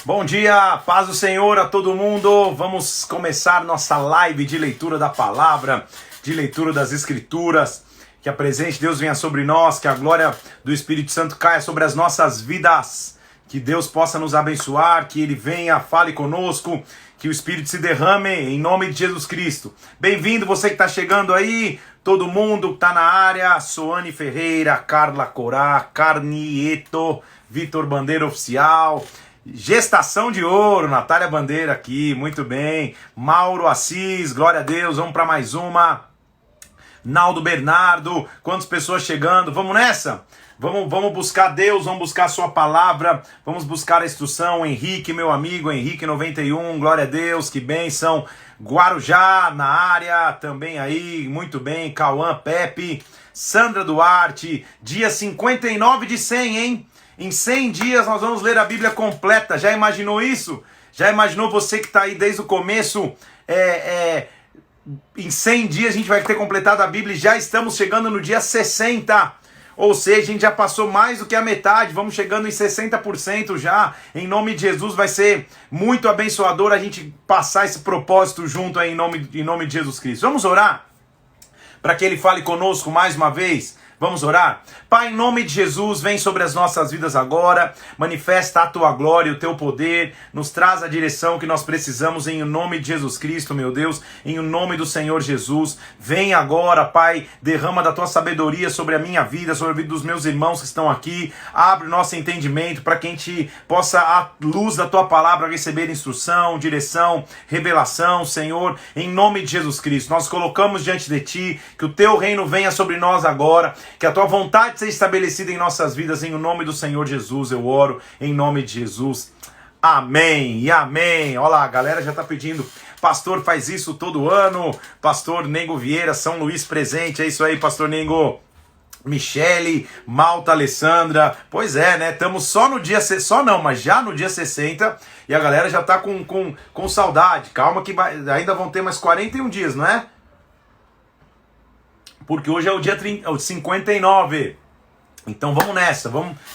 Bom dia, paz do Senhor a todo mundo. Vamos começar nossa live de leitura da palavra, de leitura das escrituras. Que a presença de Deus venha sobre nós, que a glória do Espírito Santo caia sobre as nossas vidas. Que Deus possa nos abençoar, que Ele venha, fale conosco, que o Espírito se derrame em nome de Jesus Cristo. Bem-vindo você que está chegando aí, todo mundo que está na área, Soane Ferreira, Carla Corá, Carnieto, Vitor Bandeira Oficial, Gestação de Ouro, Natália Bandeira aqui, muito bem, Mauro Assis, glória a Deus, vamos para mais uma, Naldo Bernardo, quantas pessoas chegando, vamos nessa? Vamos buscar Deus, vamos buscar a sua palavra, vamos buscar a instrução. Henrique, meu amigo, Henrique 91, glória a Deus, que bênção. Guarujá na área, também aí, muito bem. Cauã, Pepe, Sandra Duarte, dia 59 de 100, hein? Em 100 dias nós vamos ler a Bíblia completa, já imaginou isso? Já imaginou você que está aí desde o começo, em 100 dias a gente vai ter completado a Bíblia e já estamos chegando no dia 60. Ou seja, a gente já passou mais do que a metade, vamos chegando em 60% já. Em nome de Jesus vai ser muito abençoador a gente passar esse propósito junto aí em nome de Jesus Cristo. Vamos orar? Para que Ele fale conosco mais uma vez. Vamos orar? Pai, em nome de Jesus, vem sobre as nossas vidas agora, manifesta a Tua glória, o Teu poder, nos traz a direção que nós precisamos em nome de Jesus Cristo, meu Deus, em nome do Senhor Jesus. Vem agora, Pai, derrama da Tua sabedoria sobre a minha vida, sobre a vida dos meus irmãos que estão aqui, abre o nosso entendimento para que a gente possa, à luz da Tua palavra, receber instrução, direção, revelação, Senhor, em nome de Jesus Cristo. Nós colocamos diante de Ti, que o Teu reino venha sobre nós agora, que a Tua vontade seja estabelecida em nossas vidas, em nome do Senhor Jesus, eu oro, em nome de Jesus, amém e amém. Olha lá, a galera já está pedindo, pastor faz isso todo ano, pastor Nego Vieira, São Luís presente, é isso aí, pastor Nego. Michele, Malta, Alessandra, pois é, né, estamos só no dia, mas já no dia 60, e a galera já está com saudade, calma que ainda vão ter mais 41 dias, não é? Porque hoje é o dia 59. Então vamos nessa.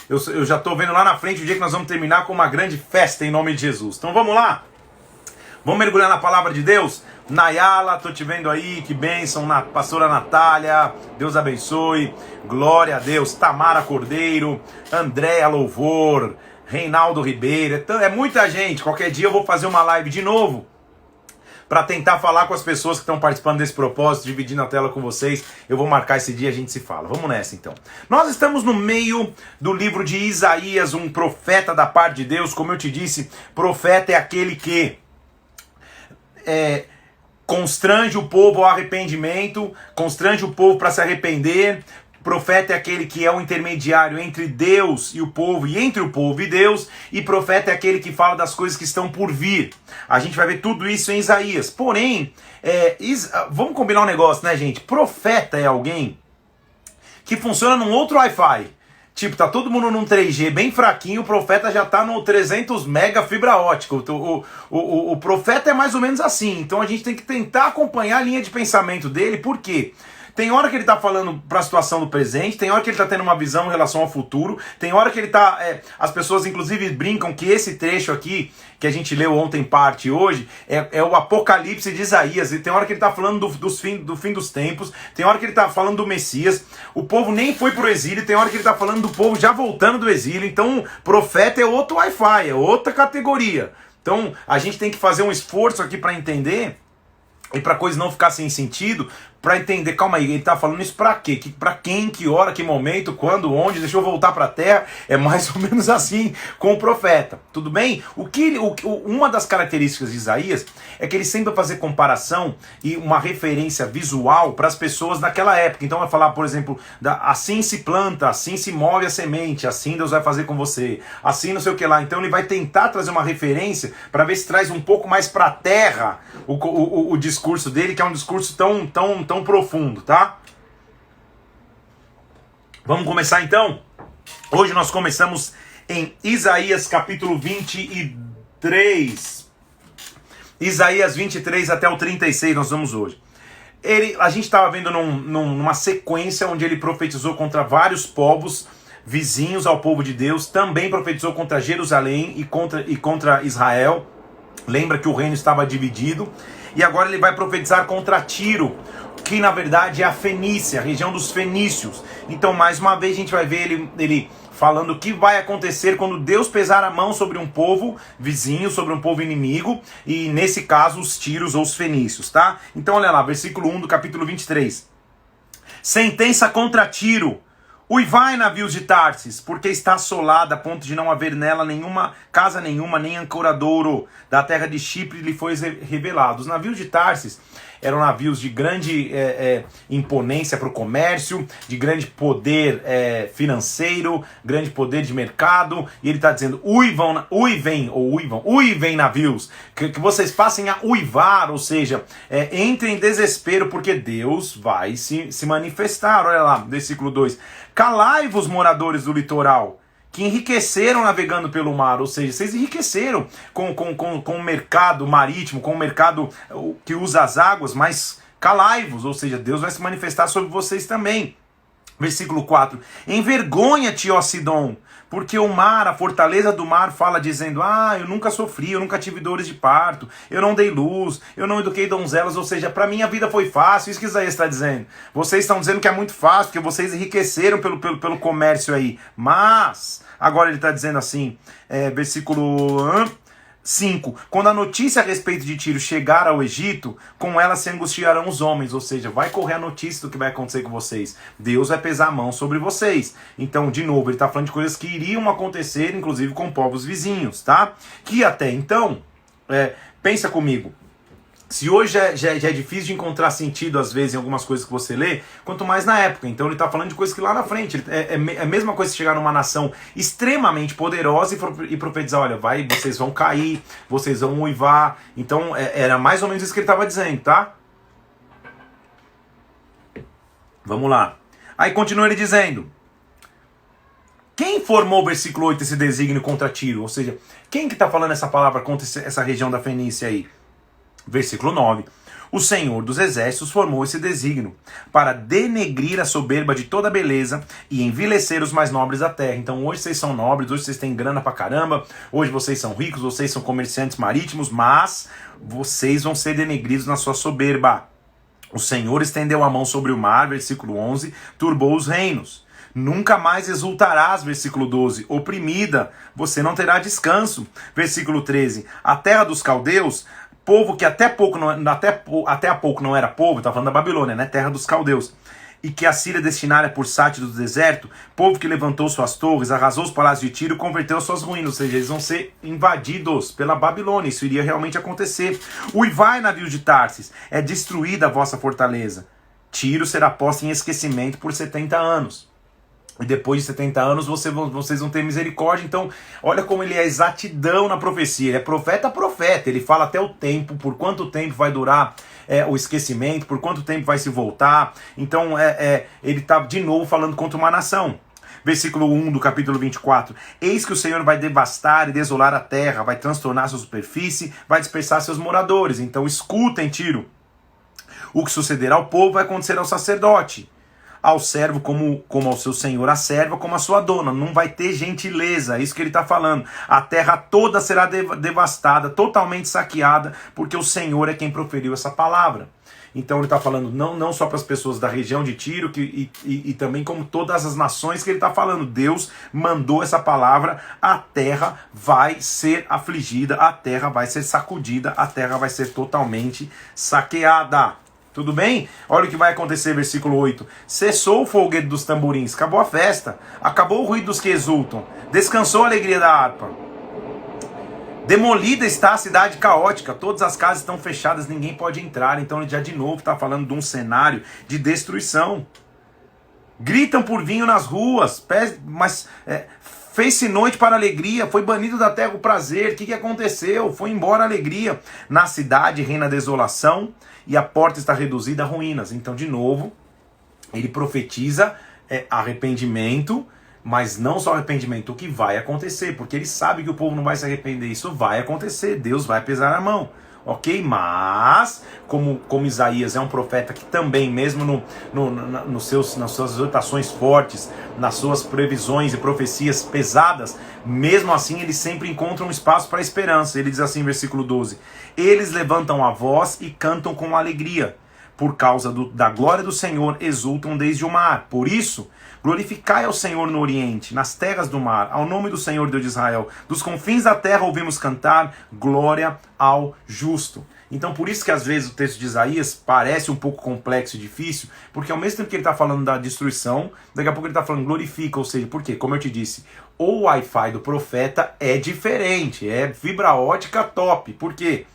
Eu já estou vendo lá na frente o dia que nós vamos terminar com uma grande festa em nome de Jesus. Então vamos lá. Vamos mergulhar na palavra de Deus? Nayala, tô te vendo aí, que bênção. Pastora Natália, Deus abençoe. Glória a Deus. Tamara Cordeiro, Andréa Louvor, Reinaldo Ribeiro. É muita gente. Qualquer dia eu vou fazer uma live de novo, para tentar falar com as pessoas que estão participando desse propósito, dividindo a tela com vocês. Eu vou marcar esse dia e a gente se fala. Vamos nessa então. Nós estamos no meio do livro de Isaías, um profeta da parte de Deus. Como eu te disse, profeta é aquele que constrange o povo ao arrependimento, constrange o povo para se arrepender. Profeta é aquele que é o intermediário entre Deus e o povo, e entre o povo e Deus, e profeta é aquele que fala das coisas que estão por vir. A gente vai ver tudo isso em Isaías. Porém, vamos combinar um negócio, né, gente? Profeta é alguém que funciona num outro Wi-Fi. Tipo, tá todo mundo num 3G bem fraquinho, o profeta já tá no 300 mega fibra ótica. O profeta é mais ou menos assim. Então a gente tem que tentar acompanhar a linha de pensamento dele, por quê? Tem hora que ele está falando para a situação do presente, tem hora que ele está tendo uma visão em relação ao futuro, tem hora que ele está... as pessoas inclusive brincam que esse trecho aqui, que a gente leu ontem parte hoje, é o Apocalipse de Isaías, e tem hora que ele está falando do fim dos tempos, tem hora que ele está falando do Messias, o povo nem foi para o exílio, tem hora que ele está falando do povo já voltando do exílio, então profeta é outro Wi-Fi, é outra categoria. Então a gente tem que fazer um esforço aqui para entender, e para a coisa não ficar sem sentido, para entender, calma aí, ele está falando isso para quê? Para quem, que hora, que momento, quando, onde, deixa eu voltar para a terra, é mais ou menos assim com o profeta, tudo bem? Uma das características de Isaías é que ele sempre vai fazer comparação e uma referência visual para as pessoas naquela época. Então vai falar, por exemplo, assim se planta, assim se move a semente, assim Deus vai fazer com você, assim não sei o que lá. Então ele vai tentar trazer uma referência para ver se traz um pouco mais para a terra o discurso dele, que é um discurso tão profundo, tá? Vamos começar então? Hoje nós começamos em Isaías capítulo 23. Isaías 23 até o 36 nós vamos hoje. A gente estava vendo numa sequência onde ele profetizou contra vários povos vizinhos ao povo de Deus, também profetizou contra Jerusalém e contra Israel. Lembra que o reino estava dividido, e agora ele vai profetizar contra Tiro, que na verdade é a Fenícia, a região dos fenícios. Então mais uma vez a gente vai ver ele falando o que vai acontecer quando Deus pesar a mão sobre um povo vizinho, sobre um povo inimigo, e nesse caso os tíros ou os fenícios, tá? Então olha lá, versículo 1 do capítulo 23. Sentença contra Tiro. Uivai, navios de Tarsis, porque está assolada a ponto de não haver nela casa nenhuma, nem ancoradouro. Da terra de Chipre lhe foi revelado. Os navios de Tarsis eram navios de grande imponência para o comércio, de grande poder financeiro, grande poder de mercado. E ele está dizendo, uivem navios, que vocês passem a uivar, ou seja, entrem em desespero, porque Deus vai se manifestar. Olha lá, versículo 2. Calai-vos, moradores do litoral, que enriqueceram navegando pelo mar, ou seja, vocês enriqueceram com o mercado marítimo, com o mercado que usa as águas, mas calai-vos, ou seja, Deus vai se manifestar sobre vocês também. Versículo 4. Envergonha-te, ó Sidom, porque o mar, a fortaleza do mar fala dizendo, eu nunca sofri, eu nunca tive dores de parto, eu não dei luz, eu não eduquei donzelas, ou seja, para mim a vida foi fácil. Isso que Isaías está dizendo. Vocês estão dizendo que é muito fácil, porque vocês enriqueceram pelo comércio aí. Mas, agora ele está dizendo assim, versículo 5. Quando a notícia a respeito de Tiro chegar ao Egito, com ela se angustiarão os homens, ou seja, vai correr a notícia do que vai acontecer com vocês. Deus vai pesar a mão sobre vocês. Então, de novo, ele está falando de coisas que iriam acontecer, inclusive com povos vizinhos, tá? Que até então, pensa comigo, se hoje já é difícil de encontrar sentido, às vezes, em algumas coisas que você lê, quanto mais na época. Então ele está falando de coisas que lá na frente, é a mesma coisa se chegar numa nação extremamente poderosa e profetizar, olha, vocês vão cair, vocês vão uivar. Então era mais ou menos isso que ele estava dizendo, tá? Vamos lá. Aí continua ele dizendo, quem formou o versículo 8 esse desígnio contra Tiro? Ou seja, quem que está falando essa palavra contra essa região da Fenícia aí? Versículo 9. O Senhor dos Exércitos formou esse desígnio para denegrir a soberba de toda beleza e envilecer os mais nobres da terra. Então hoje vocês são nobres, hoje vocês têm grana pra caramba, hoje vocês são ricos, vocês são comerciantes marítimos, mas vocês vão ser denegridos na sua soberba. O Senhor estendeu a mão sobre o mar, versículo 11, turbou os reinos. Nunca mais exultarás, versículo 12, oprimida, você não terá descanso. Versículo 13, a terra dos caldeus, povo que até há pouco não era povo, está falando da Babilônia, né? Terra dos caldeus, e que a Síria destinara por sátiro do deserto, povo que levantou suas torres, arrasou os palácios de Tiro e converteu suas ruínas, ou seja, eles vão ser invadidos pela Babilônia, isso iria realmente acontecer. Uivai, navios de Tarsis, é destruída a vossa fortaleza. Tiro será posta em esquecimento por 70 anos. E depois de 70 anos vocês vão ter misericórdia. Então, olha como ele é exatidão na profecia. Ele é profeta, ele fala até o tempo, por quanto tempo vai durar o esquecimento, por quanto tempo vai se voltar. Então, ele está de novo falando contra uma nação. Versículo 1 do capítulo 24. Eis que o Senhor vai devastar e desolar a terra, vai transtornar sua superfície, vai dispersar seus moradores. Então, escutem, Tiro. O que sucederá ao povo vai acontecer ao sacerdote, ao servo como ao seu senhor, a serva como a sua dona. Não vai ter gentileza, é isso que ele está falando. A terra toda será devastada, totalmente saqueada, porque o Senhor é quem proferiu essa palavra. Então ele está falando não só para as pessoas da região de Tiro, e também como todas as nações que ele está falando. Deus mandou essa palavra, a terra vai ser afligida, a terra vai ser sacudida, a terra vai ser totalmente saqueada. Tudo bem? Olha o que vai acontecer, versículo 8. Cessou o folguedo dos tamborins, acabou a festa, acabou o ruído dos que exultam, descansou a alegria da harpa. Demolida está a cidade caótica, todas as casas estão fechadas, ninguém pode entrar. Então ele já de novo está falando de um cenário de destruição. Gritam por vinho nas ruas, mas fez-se noite para a alegria, foi banido da terra o prazer. O que aconteceu? Foi embora a alegria. Na cidade reina a desolação, e a porta está reduzida a ruínas. Então, de novo, ele profetiza arrependimento, mas não só arrependimento, o que vai acontecer, porque ele sabe que o povo não vai se arrepender. Isso vai acontecer, Deus vai pesar a mão. ok? Mas, como Isaías é um profeta que também, mesmo nas suas exortações fortes, nas suas previsões e profecias pesadas, mesmo assim ele sempre encontra um espaço para a esperança. Ele diz assim, versículo 12: eles levantam a voz e cantam com alegria. Por causa da glória do Senhor, exultam desde o mar. Por isso, glorificai ao Senhor no oriente, nas terras do mar, ao nome do Senhor Deus de Israel. Dos confins da terra ouvimos cantar, glória ao justo. Então, por isso que às vezes o texto de Isaías parece um pouco complexo e difícil, porque ao mesmo tempo que ele está falando da destruição, daqui a pouco ele está falando glorifica, ou seja, por quê? Como eu te disse, o Wi-Fi do profeta é diferente, é fibra ótica top. Por quê?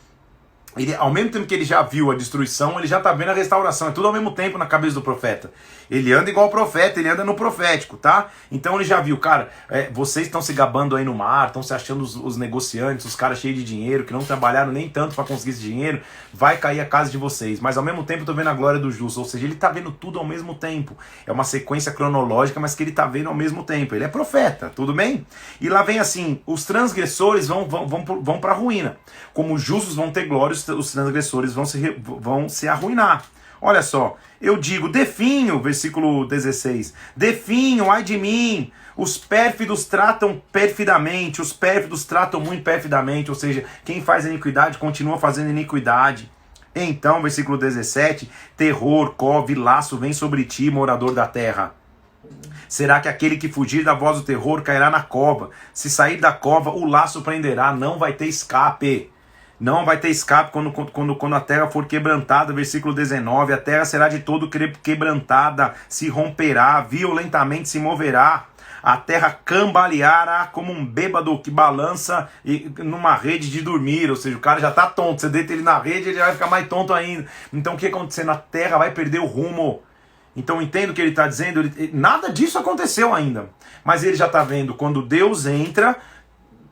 Ele, ao mesmo tempo que ele já viu a destruição, ele já está vendo a restauração. É tudo ao mesmo tempo na cabeça do profeta. Ele anda igual o profeta, ele anda no profético, tá? Então ele já viu, cara, vocês estão se gabando aí no mar, estão se achando os negociantes, os caras cheios de dinheiro, que não trabalharam nem tanto para conseguir esse dinheiro, vai cair a casa de vocês. Mas ao mesmo tempo eu tô vendo a glória do justo, ou seja, ele tá vendo tudo ao mesmo tempo. É uma sequência cronológica, mas que ele tá vendo ao mesmo tempo. Ele é profeta, tudo bem? E lá vem assim, os transgressores vão para a ruína. Como os justos vão ter glória, os transgressores vão se arruinar. Olha só, eu digo, definho, versículo 16, definho, ai de mim, os pérfidos tratam perfidamente, os pérfidos tratam muito perfidamente, ou seja, quem faz iniquidade continua fazendo iniquidade. Então, versículo 17, terror, cove, laço vem sobre ti, morador da terra. Será que aquele que fugir da voz do terror cairá na cova? Se sair da cova, o laço prenderá, não vai ter escape. Não vai ter escape quando a terra for quebrantada, versículo 19, a terra será de todo quebrantada, se romperá, violentamente se moverá, a terra cambaleará como um bêbado que balança numa rede de dormir, ou seja, o cara já está tonto, você deita ele na rede, ele vai ficar mais tonto ainda. Então o que acontecendo? A terra vai perder o rumo. Então entendo o que ele está dizendo, nada disso aconteceu ainda, mas ele já está vendo quando Deus entra,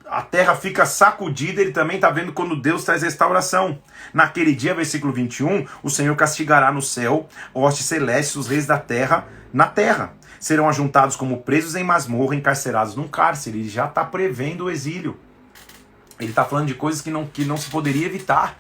a terra fica sacudida, ele também está vendo quando Deus traz restauração. Naquele dia, versículo 21, o Senhor castigará no céu, hostes celestes, os reis da terra, na terra. Serão ajuntados como presos em masmorra, encarcerados num cárcere. Ele já está prevendo o exílio. Ele está falando de coisas que não se poderia evitar.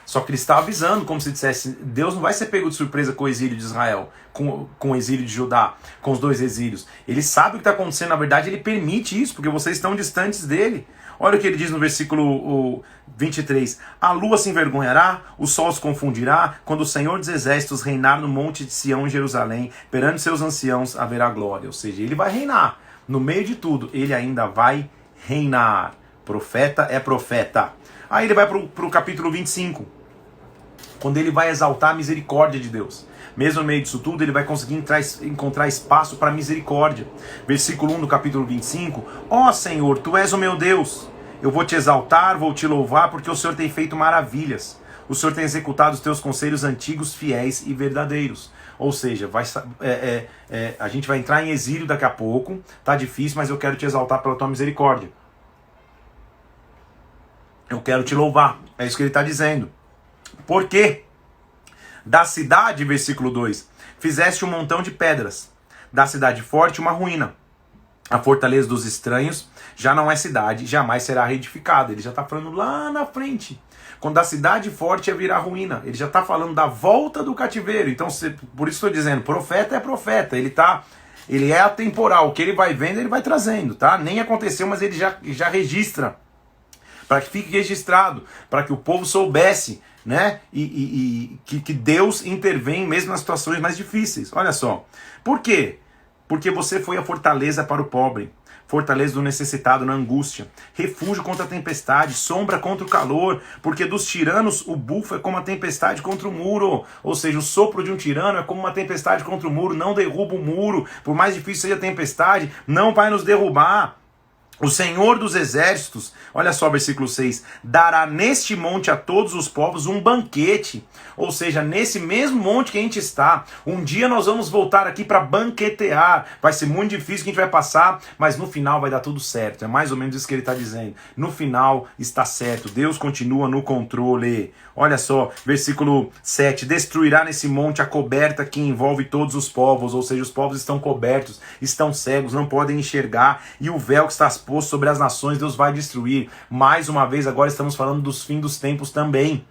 Só que ele está avisando, como se dissesse, Deus não vai ser pego de surpresa com o exílio de Israel, com o exílio de Judá, com os dois exílios. Ele sabe o que está acontecendo, na verdade ele permite isso, porque vocês estão distantes dele. Olha o que ele diz no versículo 23. A lua se envergonhará, o sol se confundirá, quando o Senhor dos Exércitos reinar no monte de Sião em Jerusalém, perante seus anciãos haverá glória. Ou seja, ele vai reinar. No meio de tudo, ele ainda vai reinar. Profeta é profeta. Aí ele vai para o capítulo 25, quando ele vai exaltar a misericórdia de Deus. Mesmo no meio disso tudo, ele vai conseguir encontrar espaço para misericórdia. Versículo 1 do capítulo 25. Ó Senhor, Tu és o meu Deus. Eu vou Te exaltar, vou Te louvar, porque o Senhor tem feito maravilhas. O Senhor tem executado os Teus conselhos antigos, fiéis e verdadeiros. Ou seja, a gente vai entrar em exílio daqui a pouco. Tá difícil, mas eu quero Te exaltar pela Tua misericórdia. Eu quero Te louvar. É isso que ele está dizendo. Por quê? Da cidade, versículo 2, fizeste um montão de pedras. Da cidade forte, uma ruína. A fortaleza dos estranhos já não é cidade, jamais será reedificada. Ele já está falando lá na frente. Quando a cidade forte virá ruína. Ele já está falando da volta do cativeiro. Então, por isso estou dizendo, profeta é profeta. Ele é atemporal. O que ele vai vendo, ele vai trazendo, tá? Nem aconteceu, mas ele já registra. Para que fique registrado, para que o povo soubesse, né? Que Deus intervém mesmo nas situações mais difíceis. Olha só. Por quê? Porque você foi a fortaleza para o pobre, fortaleza do necessitado na angústia, refúgio contra a tempestade, sombra contra o calor, porque dos tiranos o bufo é como a tempestade contra o muro. Ou seja, o sopro de um tirano é como uma tempestade contra o muro, não derruba o muro. Por mais difícil seja a tempestade, não vai nos derrubar. O Senhor dos Exércitos, olha só versículo 6, dará neste monte a todos os povos um banquete. Ou seja, nesse mesmo monte que a gente está, um dia nós vamos voltar aqui para banquetear. Vai ser muito difícil que a gente vai passar, mas no final vai dar tudo certo. É mais ou menos isso que ele está dizendo. No final está certo, Deus continua no controle. Olha só, versículo 7, destruirá nesse monte a coberta que envolve todos os povos. Ou seja, os povos estão cobertos, estão cegos, não podem enxergar, e o véu que está sobre as nações, Deus vai destruir. Mais uma vez, agora estamos falando dos fins dos tempos também.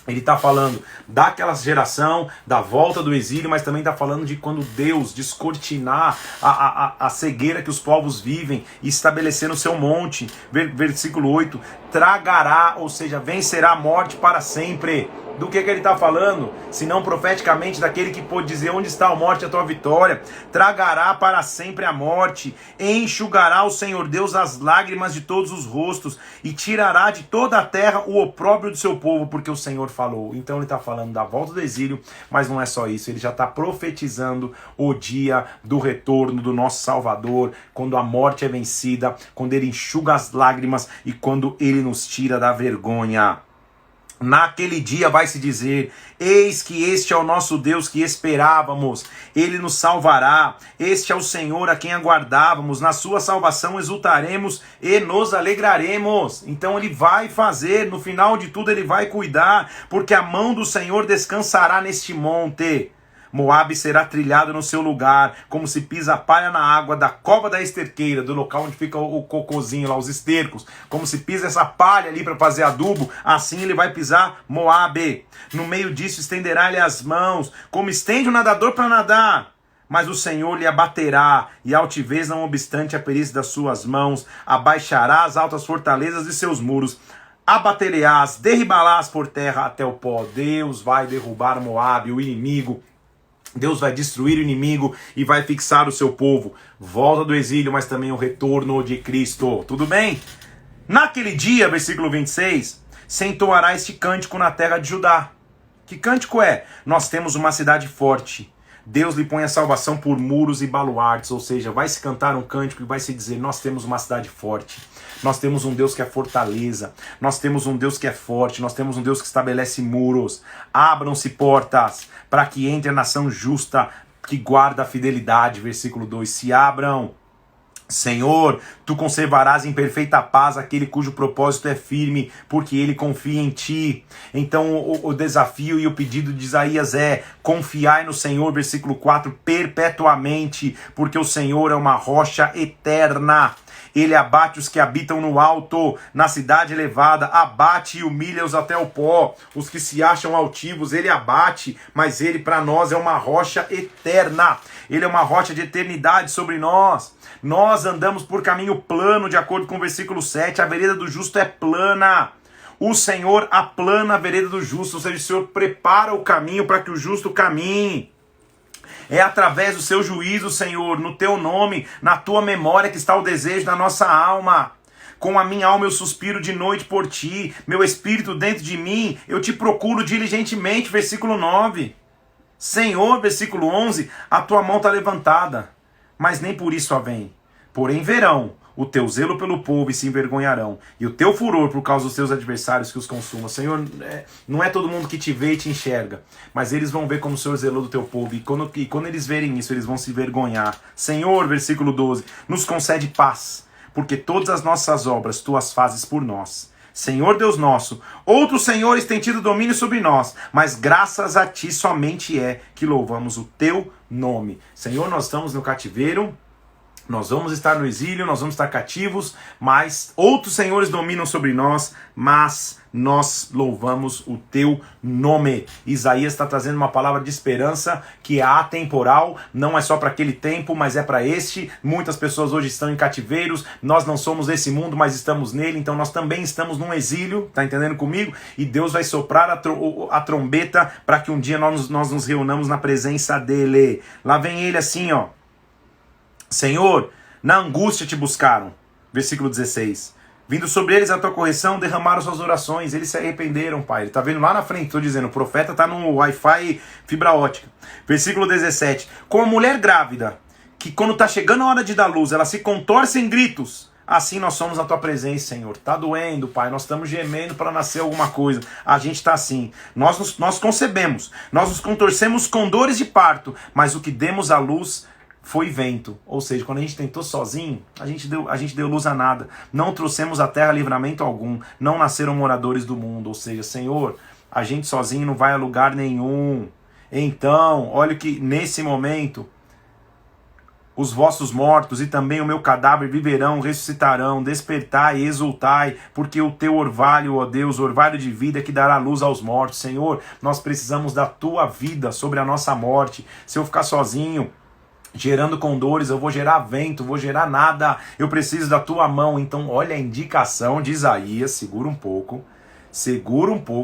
Ele está falando daquela geração, da volta do exílio, mas também está falando de quando Deus descortinar a cegueira que os povos vivem e estabelecer no seu monte. Versículo 8, tragará, ou seja, vencerá a morte para sempre. Do que ele está falando? Senão profeticamente daquele que pôde dizer: onde está a morte, a tua vitória? Tragará para sempre a morte, enxugará o Senhor Deus as lágrimas de todos os rostos e tirará de toda a terra o opróbrio do seu povo, porque o Senhor falou. Então ele está falando da volta do exílio, mas não é só isso, ele já está profetizando o dia do retorno do nosso Salvador, quando a morte é vencida, quando ele enxuga as lágrimas e quando ele nos tira da vergonha. Naquele dia vai se dizer: eis que este é o nosso Deus que esperávamos, ele nos salvará, este é o Senhor a quem aguardávamos, na sua salvação exultaremos e nos alegraremos. Então ele vai fazer, no final de tudo ele vai cuidar, porque a mão do Senhor descansará neste monte. Moabe será trilhado no seu lugar, como se pisa a palha na água da cova da esterqueira, do local onde fica o cocôzinho lá, os estercos. Como se pisa essa palha ali para fazer adubo, assim ele vai pisar Moabe. No meio disso estenderá-lhe as mãos, como estende o nadador para nadar. Mas o Senhor lhe abaterá, e a altivez, não obstante a perícia das suas mãos, abaixará as altas fortalezas de seus muros, abater-lhe-ás, derribarás por terra até o pó. Deus vai derrubar Moabe, o inimigo. Deus vai destruir o inimigo e vai fixar o seu povo. Volta do exílio, mas também o retorno de Cristo. Tudo bem? Naquele dia, versículo 26, se entoará este cântico na terra de Judá. Que cântico é? Nós temos uma cidade forte. Deus lhe põe a salvação por muros e baluartes. Ou seja, vai se cantar um cântico e vai se dizer: nós temos uma cidade forte. Nós temos um Deus que é fortaleza. Nós temos um Deus que é forte. Nós temos um Deus que estabelece muros. Abram-se portas para que entre a nação justa que guarda a fidelidade. Versículo 2. Se abram. Senhor, tu conservarás em perfeita paz aquele cujo propósito é firme, porque ele confia em ti. Então o desafio e o pedido de Isaías é: confiai no Senhor, versículo 4, perpetuamente, porque o Senhor é uma rocha eterna. Ele abate os que habitam no alto, na cidade elevada, abate e humilha-os até o pó. Os que se acham altivos, ele abate, mas ele para nós é uma rocha eterna. Ele é uma rocha de eternidade sobre nós. Nós andamos por caminho plano, de acordo com o versículo 7, a vereda do justo é plana. O Senhor aplana a vereda do justo, ou seja, o Senhor prepara o caminho para que o justo caminhe. É através do seu juízo, Senhor, no teu nome, na tua memória que está o desejo da nossa alma. Com a minha alma eu suspiro de noite por ti, meu espírito dentro de mim, eu te procuro diligentemente, versículo 9. Senhor, versículo 11, a tua mão está levantada, mas nem por isso a vem. Porém verão o teu zelo pelo povo e se envergonharão, e o teu furor por causa dos teus adversários que os consumam. Senhor, não é todo mundo que te vê e te enxerga, mas eles vão ver como o Senhor zelou do teu povo, e quando eles verem isso, eles vão se envergonhar. Senhor, versículo 12, nos concede paz, porque todas as nossas obras tu as fazes por nós. Senhor Deus nosso, outros senhores têm tido domínio sobre nós, mas graças a ti somente é que louvamos o teu nome. Senhor, nós estamos no cativeiro, nós vamos estar no exílio, nós vamos estar cativos, mas outros senhores dominam sobre nós, mas nós louvamos o teu nome. Isaías está trazendo uma palavra de esperança que é atemporal, não é só para aquele tempo, mas é para este. Muitas pessoas hoje estão em cativeiros, nós não somos desse mundo, mas estamos nele, então nós também estamos num exílio, tá entendendo comigo? E Deus vai soprar a trombeta para que um dia nós nos reunamos na presença dele. Lá vem ele assim, ó. Senhor, na angústia te buscaram. Versículo 16. Vindo sobre eles a tua correção, derramaram suas orações. Eles se arrependeram, Pai. Ele está vendo lá na frente, estou dizendo. O profeta está no Wi-Fi fibra ótica. Versículo 17. Como a mulher grávida, que quando está chegando a hora de dar luz, ela se contorce em gritos. Assim nós somos na tua presença, Senhor. Está doendo, Pai. Nós estamos gemendo para nascer alguma coisa. A gente está assim. Nós concebemos. Nós nos contorcemos com dores de parto. Mas o que demos à luz foi vento, ou seja, quando a gente tentou sozinho, a gente deu luz a nada, não trouxemos à terra livramento algum, não nasceram moradores do mundo, ou seja, Senhor, a gente sozinho não vai a lugar nenhum. Então, olha que nesse momento, os vossos mortos e também o meu cadáver viverão, ressuscitarão, despertai e exultai, porque o teu orvalho, ó Deus, orvalho de vida que dará luz aos mortos. Senhor, nós precisamos da tua vida sobre a nossa morte. Se eu ficar sozinho, gerando com dores, eu vou gerar vento, vou gerar nada, eu preciso da tua mão. Então olha a indicação de Isaías, segura um pouco,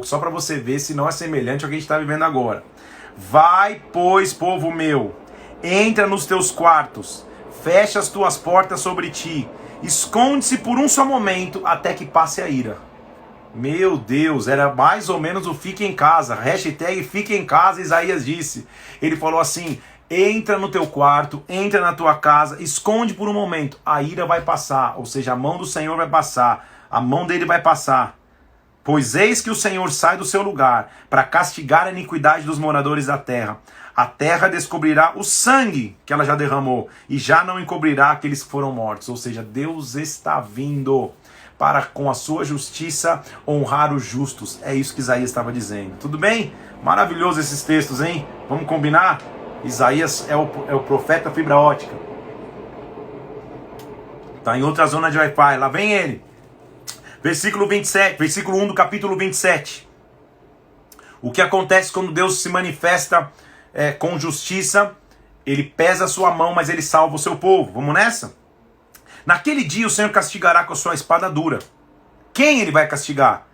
só para você ver se não é semelhante ao que a gente está vivendo agora. Vai, pois, povo meu, entra nos teus quartos, fecha as tuas portas sobre ti, esconde-se por um só momento até que passe a ira. Meu Deus, era mais ou menos o fique em casa, hashtag fique em casa, Isaías disse. Ele falou assim, entra no teu quarto, entra na tua casa, esconde por um momento, a ira vai passar, ou seja, a mão do Senhor vai passar, a mão dele vai passar. Pois eis que o Senhor sai do seu lugar para castigar a iniquidade dos moradores da terra. A terra descobrirá o sangue que ela já derramou e já não encobrirá aqueles que foram mortos. Ou seja, Deus está vindo para com a sua justiça honrar os justos. É isso que Isaías estava dizendo. Tudo bem? Maravilhoso esses textos, hein? Vamos combinar? Isaías é o profeta fibra ótica. Está em outra zona de Wi-Fi. Lá vem ele. Versículo 27, versículo 1 do capítulo 27. O que acontece quando Deus se manifesta com justiça? Ele pesa a sua mão, mas ele salva o seu povo. Vamos nessa? Naquele dia o Senhor castigará com a sua espada dura. Quem ele vai castigar?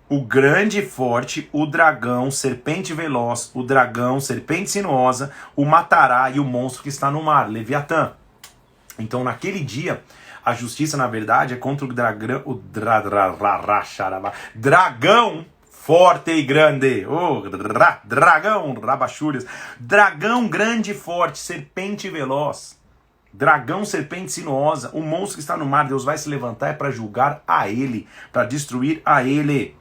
O grande e forte, o dragão, serpente veloz, o dragão, serpente sinuosa, o matará e o monstro que está no mar, Leviatã. Então naquele dia, a justiça, na verdade, é contra o dragão forte e grande. Dragão, rabachúrias. Dragão grande e forte, serpente veloz. Dragão, serpente sinuosa. O monstro que está no mar, Deus vai se levantar para julgar a ele, para destruir a ele.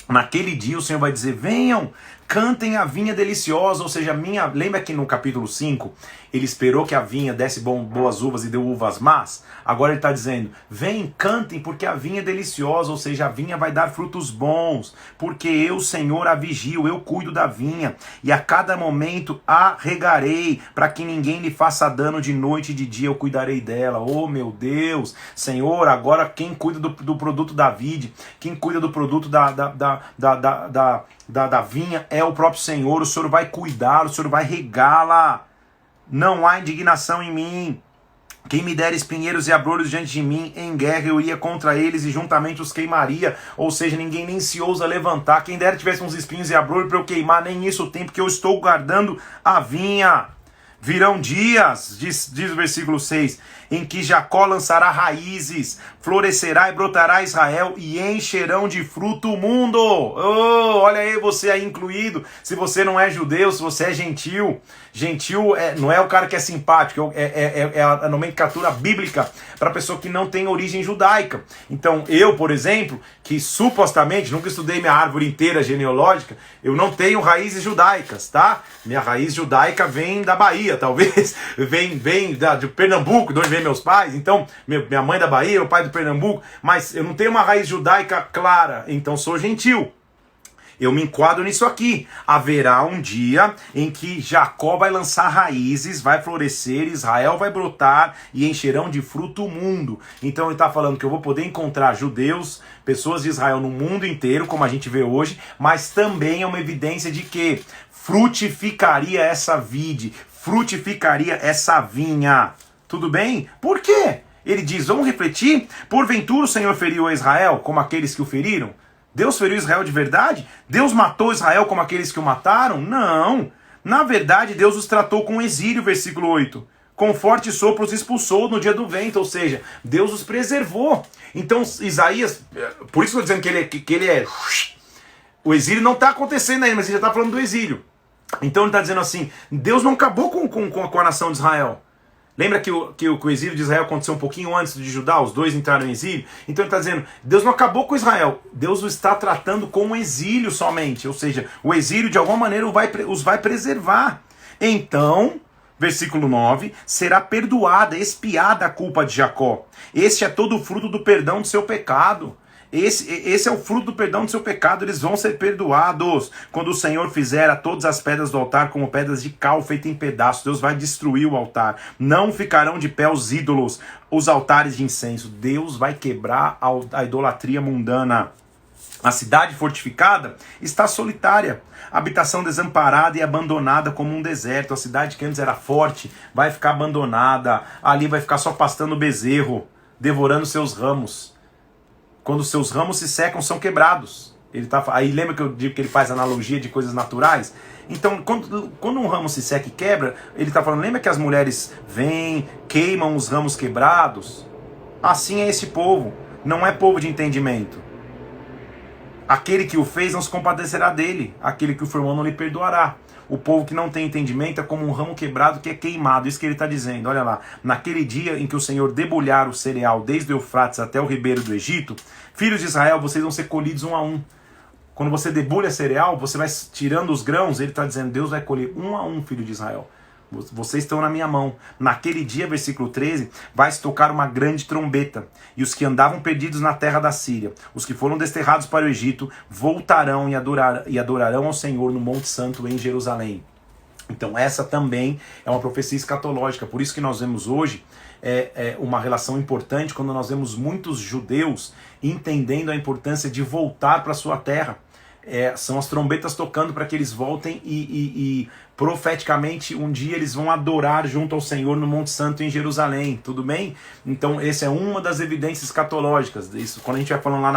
Naquele dia o Senhor vai dizer, venham, cantem a vinha deliciosa, ou seja, lembra que no capítulo 5, ele esperou que a vinha desse boas uvas e deu uvas más? Agora ele está dizendo, vem, cantem, porque a vinha é deliciosa, ou seja, a vinha vai dar frutos bons, porque eu, Senhor, a vigio, eu cuido da vinha, e a cada momento a regarei, para que ninguém lhe faça dano de noite e de dia, eu cuidarei dela. Oh meu Deus, Senhor, agora quem cuida do produto da vide, quem cuida do produto da vinha é o próprio Senhor. O Senhor vai cuidar, o Senhor vai regá-la. Não há indignação em mim. Quem me der espinheiros e abrolhos diante de mim, em guerra eu iria contra eles e juntamente os queimaria. Ou seja, ninguém nem se ousa levantar. Quem der tivesse uns espinhos e abrolhos para eu queimar, nem isso tem, porque eu estou guardando a vinha. Virão dias, diz o versículo 6, em que Jacó lançará raízes, florescerá e brotará Israel e encherão de fruto o mundo. Oh, olha aí, você aí incluído, se você não é judeu, se você é gentil. Gentil não é o cara que é simpático, é a nomenclatura bíblica para pessoa que não tem origem judaica. Então eu, por exemplo, que supostamente, nunca estudei minha árvore inteira genealógica, eu não tenho raízes judaicas, tá? Minha raiz judaica vem da Bahia, talvez, vem de Pernambuco, de onde vem meus pais. Então, minha mãe da Bahia, meu pai do Pernambuco, mas eu não tenho uma raiz judaica clara, então sou gentil. Eu me enquadro nisso aqui. Haverá um dia em que Jacó vai lançar raízes, vai florescer, Israel vai brotar e encherão de fruto o mundo. Então ele está falando que eu vou poder encontrar judeus, pessoas de Israel no mundo inteiro, como a gente vê hoje, mas também é uma evidência de que frutificaria essa vide, frutificaria essa vinha. Tudo bem? Por quê? Ele diz, vamos refletir? Porventura o Senhor feriu a Israel como aqueles que o feriram? Deus feriu Israel de verdade? Deus matou Israel como aqueles que o mataram? Não. Na verdade, Deus os tratou com exílio, versículo 8. Com forte sopro os expulsou no dia do vento, ou seja, Deus os preservou. Então, Isaías, por isso que eu estou dizendo que ele é... O exílio não está acontecendo ainda, mas ele já está falando do exílio. Então ele está dizendo assim, Deus não acabou com a nação de Israel. Lembra que o exílio de Israel aconteceu um pouquinho antes de Judá? Os dois entraram em exílio. Então ele está dizendo, Deus não acabou com Israel. Deus o está tratando como exílio somente. Ou seja, o exílio de alguma maneira os vai preservar. Então, versículo 9, será perdoada, expiada a culpa de Jacó. Este é todo o fruto do perdão do seu pecado. Esse é o fruto do perdão do seu pecado, eles vão ser perdoados. Quando o Senhor fizer a todas as pedras do altar como pedras de cal feitas em pedaços, Deus vai destruir o altar. Não ficarão de pé os ídolos, os altares de incenso. Deus vai quebrar a idolatria mundana. A cidade fortificada está solitária, habitação desamparada e abandonada como um deserto. A cidade que antes era forte vai ficar abandonada, ali vai ficar só pastando bezerro, devorando seus ramos. Quando seus ramos se secam, são quebrados. Aí lembra que eu digo que ele faz analogia de coisas naturais? Então, quando um ramo se seca e quebra, ele está falando, lembra que as mulheres vêm, queimam os ramos quebrados? Assim é esse povo, não é povo de entendimento. Aquele que o fez não se compadecerá dele, aquele que o formou não lhe perdoará. O povo que não tem entendimento é como um ramo quebrado que é queimado. Isso que ele está dizendo, olha lá. Naquele dia em que o Senhor debulhar o cereal desde o Eufrates até o ribeiro do Egito, filhos de Israel, vocês vão ser colhidos um a um. Quando você debulha cereal, você vai tirando os grãos, ele está dizendo, Deus vai colher um a um, filho de Israel. Vocês estão na minha mão. Naquele dia, versículo 13, vai se tocar uma grande trombeta, e os que andavam perdidos na terra da Síria, os que foram desterrados para o Egito, voltarão e adorarão ao Senhor no Monte Santo em Jerusalém. Então essa também é uma profecia escatológica. Por isso que nós vemos hoje uma relação importante quando nós vemos muitos judeus entendendo a importância de voltar para a sua terra. São as trombetas tocando para que eles voltem e profeticamente um dia eles vão adorar junto ao Senhor no Monte Santo em Jerusalém, tudo bem? Então essa é uma das evidências escatológicas. Isso, quando a gente vai falando lá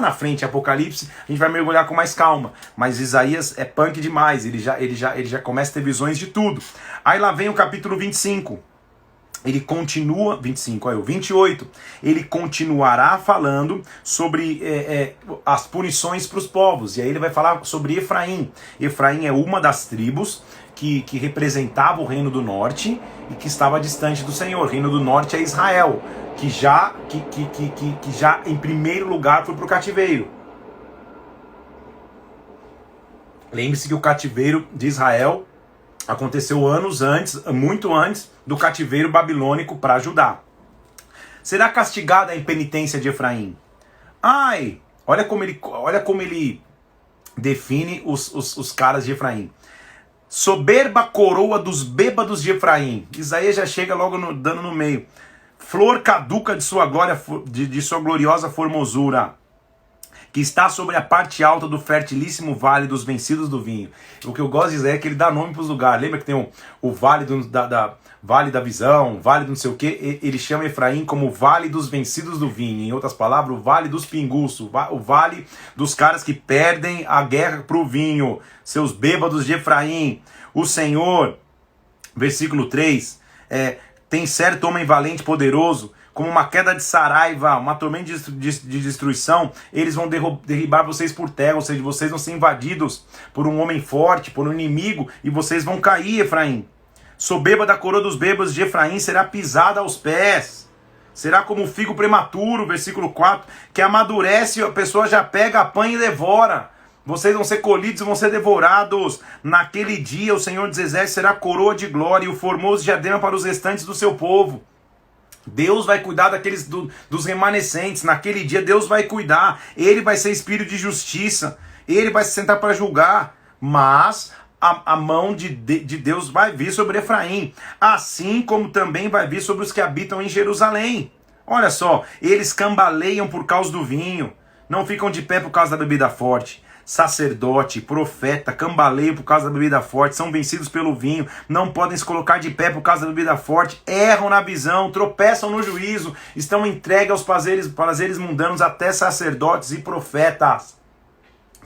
na frente, Apocalipse, a gente vai mergulhar com mais calma. Mas Isaías é punk demais, ele já começa a ter visões de tudo. Aí lá vem o capítulo 25. Ele continua, 28, ele continuará falando sobre as punições para os povos. E aí ele vai falar sobre Efraim. Efraim é uma das tribos que representava o reino do norte e que estava distante do Senhor. O reino do norte é Israel, que já em primeiro lugar foi para o cativeiro. Lembre-se que o cativeiro de Israel aconteceu anos antes, muito antes do cativeiro babilônico para Judá. Será castigada a impenitência de Efraim? Ai, olha como ele define os caras de Efraim. Soberba coroa dos bêbados de Efraim. Isaías já chega logo dando no meio. Flor caduca de sua glória, de sua gloriosa formosura, que está sobre a parte alta do fertilíssimo vale dos vencidos do vinho. O que eu gosto de dizer é que ele dá nome para os lugares. Lembra que tem o vale vale da visão, vale do não sei o que? Ele chama Efraim como o vale dos vencidos do vinho. Em outras palavras, o vale dos pinguços, o vale dos caras que perdem a guerra para o vinho, seus bêbados de Efraim. O Senhor, versículo 3, tem certo homem valente e poderoso, como uma queda de Saraiva, uma tormenta de destruição, eles vão derribar vocês por terra, ou seja, vocês vão ser invadidos por um homem forte, por um inimigo, e vocês vão cair, Efraim. Soberba da coroa dos bêbados de Efraim será pisada aos pés. Será como o figo prematuro, versículo 4, que amadurece, a pessoa já pega, apanha e devora. Vocês vão ser colhidos e vão ser devorados. Naquele dia o Senhor dos Exércitos será coroa de glória e o formoso diadema para os restantes do seu povo. Deus vai cuidar dos remanescentes. Naquele dia Deus vai cuidar. Ele vai ser espírito de justiça. Ele vai se sentar para julgar. Mas a mão de Deus vai vir sobre Efraim. Assim como também vai vir sobre os que habitam em Jerusalém. Olha só, eles cambaleiam por causa do vinho. Não ficam de pé por causa da bebida forte. Sacerdote, profeta, cambaleiam por causa da bebida forte, são vencidos pelo vinho, não podem se colocar de pé por causa da bebida forte, erram na visão, tropeçam no juízo, estão entregues aos prazeres mundanos, até sacerdotes e profetas.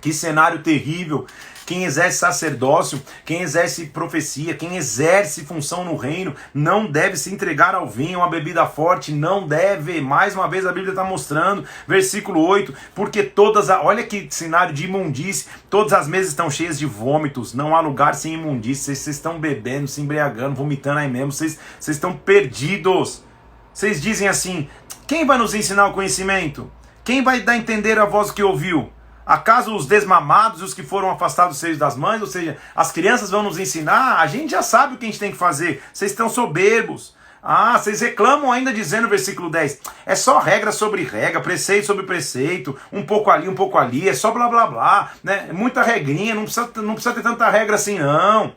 Que cenário terrível! Quem exerce sacerdócio, quem exerce profecia, quem exerce função no reino, não deve se entregar ao vinho, uma bebida forte, não deve. Mais uma vez a Bíblia está mostrando, versículo 8, porque olha que cenário de imundície, todas as mesas estão cheias de vômitos, não há lugar sem imundície, vocês estão bebendo, se embriagando, vomitando aí mesmo, vocês estão perdidos. Vocês dizem assim, quem vai nos ensinar o conhecimento? Quem vai dar a entender a voz que ouviu? Acaso os desmamados e os que foram afastados dos seios das mães, ou seja, as crianças vão nos ensinar? A gente já sabe o que a gente tem que fazer. Vocês estão soberbos. Ah, vocês reclamam ainda dizendo, versículo 10, é só regra sobre regra, preceito sobre preceito, um pouco ali, é só blá blá blá, né? É muita regrinha, não precisa ter tanta regra assim não.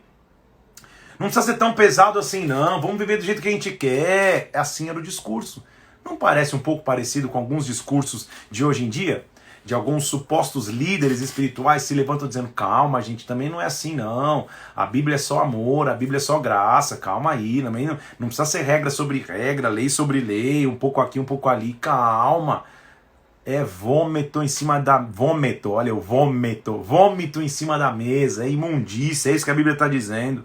Não precisa ser tão pesado assim não, vamos viver do jeito que a gente quer. Assim era o discurso. Não parece um pouco parecido com alguns discursos de hoje em dia? De alguns supostos líderes espirituais se levantam dizendo, calma gente, também não é assim não, a Bíblia é só amor, a Bíblia é só graça, calma aí, também não precisa ser regra sobre regra, lei sobre lei, um pouco aqui, um pouco ali, calma. É vômito em cima da... Vômito, olha o vômito em cima da mesa, é imundícia, é isso que a Bíblia está dizendo.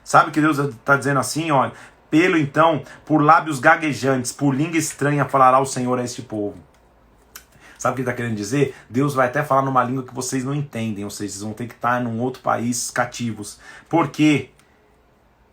Sabe que Deus está dizendo assim, olha, pelo então, por lábios gaguejantes, por língua estranha falará o Senhor a este povo. Sabe o que ele está querendo dizer? Deus vai até falar numa língua que vocês não entendem, ou seja, vocês vão ter que estar num outro país cativos. Por quê?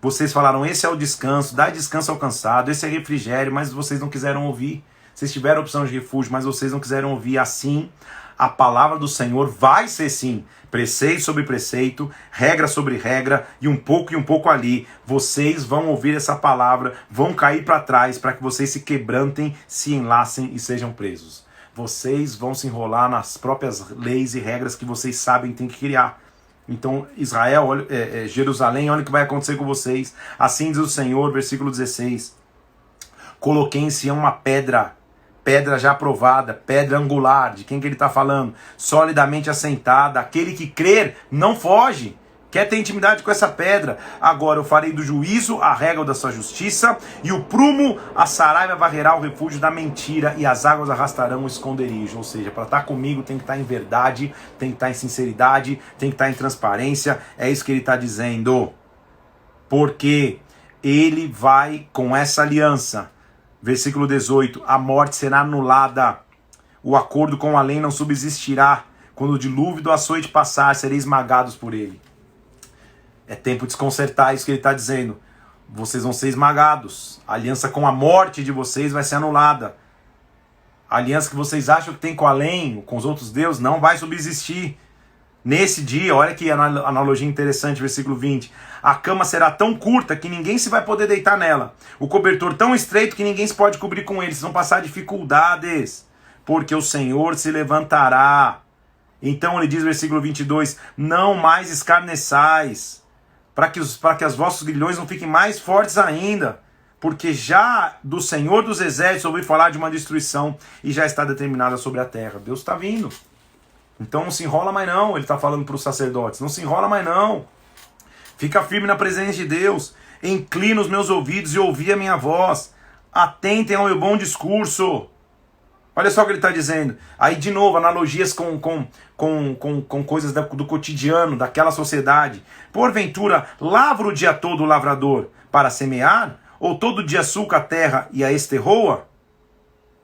Vocês falaram, esse é o descanso, dá descanso ao cansado, esse é refrigério, mas vocês não quiseram ouvir. Vocês tiveram opção de refúgio, mas vocês não quiseram ouvir. Assim, a palavra do Senhor vai ser sim, preceito sobre preceito, regra sobre regra, e um pouco ali. Vocês vão ouvir essa palavra, vão cair para trás, para que vocês se quebrantem, se enlacem e sejam presos. Vocês vão se enrolar nas próprias leis e regras que vocês sabem que tem que criar. Então, Israel, Jerusalém, olha o que vai acontecer com vocês. Assim diz o Senhor, versículo 16. Coloquei em Sião uma pedra já aprovada, pedra angular. De quem que ele está falando? Solidamente assentada. Aquele que crer não foge. Quer ter intimidade com essa pedra? Agora eu farei do juízo a régua da sua justiça, e o prumo a saraiva varrerá o refúgio da mentira, e as águas arrastarão o esconderijo. Ou seja, para estar comigo tem que estar em verdade, tem que estar em sinceridade, tem que estar em transparência. É isso que ele está dizendo. Porque ele vai com essa aliança. Versículo 18. A morte será anulada, o acordo com a lei não subsistirá. Quando o dilúvio do açoite passar, sereis esmagados por ele. É tempo de desconcertar isso que ele está dizendo. Vocês vão ser esmagados. A aliança com a morte de vocês vai ser anulada. A aliança que vocês acham que tem com além, com os outros deuses, não vai subsistir. Nesse dia, olha que analogia interessante, versículo 20. A cama será tão curta que ninguém se vai poder deitar nela. O cobertor tão estreito que ninguém se pode cobrir com ele. Vocês vão passar dificuldades, porque o Senhor se levantará. Então ele diz, versículo 22, não mais escarneçais, para que os vossos grilhões não fiquem mais fortes ainda, porque já do Senhor dos Exércitos ouvi falar de uma destruição e já está determinada sobre a terra. Deus está vindo. Então não se enrola mais não, ele está falando para os sacerdotes, não se enrola mais não. Fica firme na presença de Deus, inclina os meus ouvidos e ouvi a minha voz, atentem ao meu bom discurso. Olha só o que ele está dizendo. Aí de novo, analogias com coisas do cotidiano, daquela sociedade. Porventura, lavra o dia todo o lavrador para semear? Ou todo dia sulca a terra e a esterroa?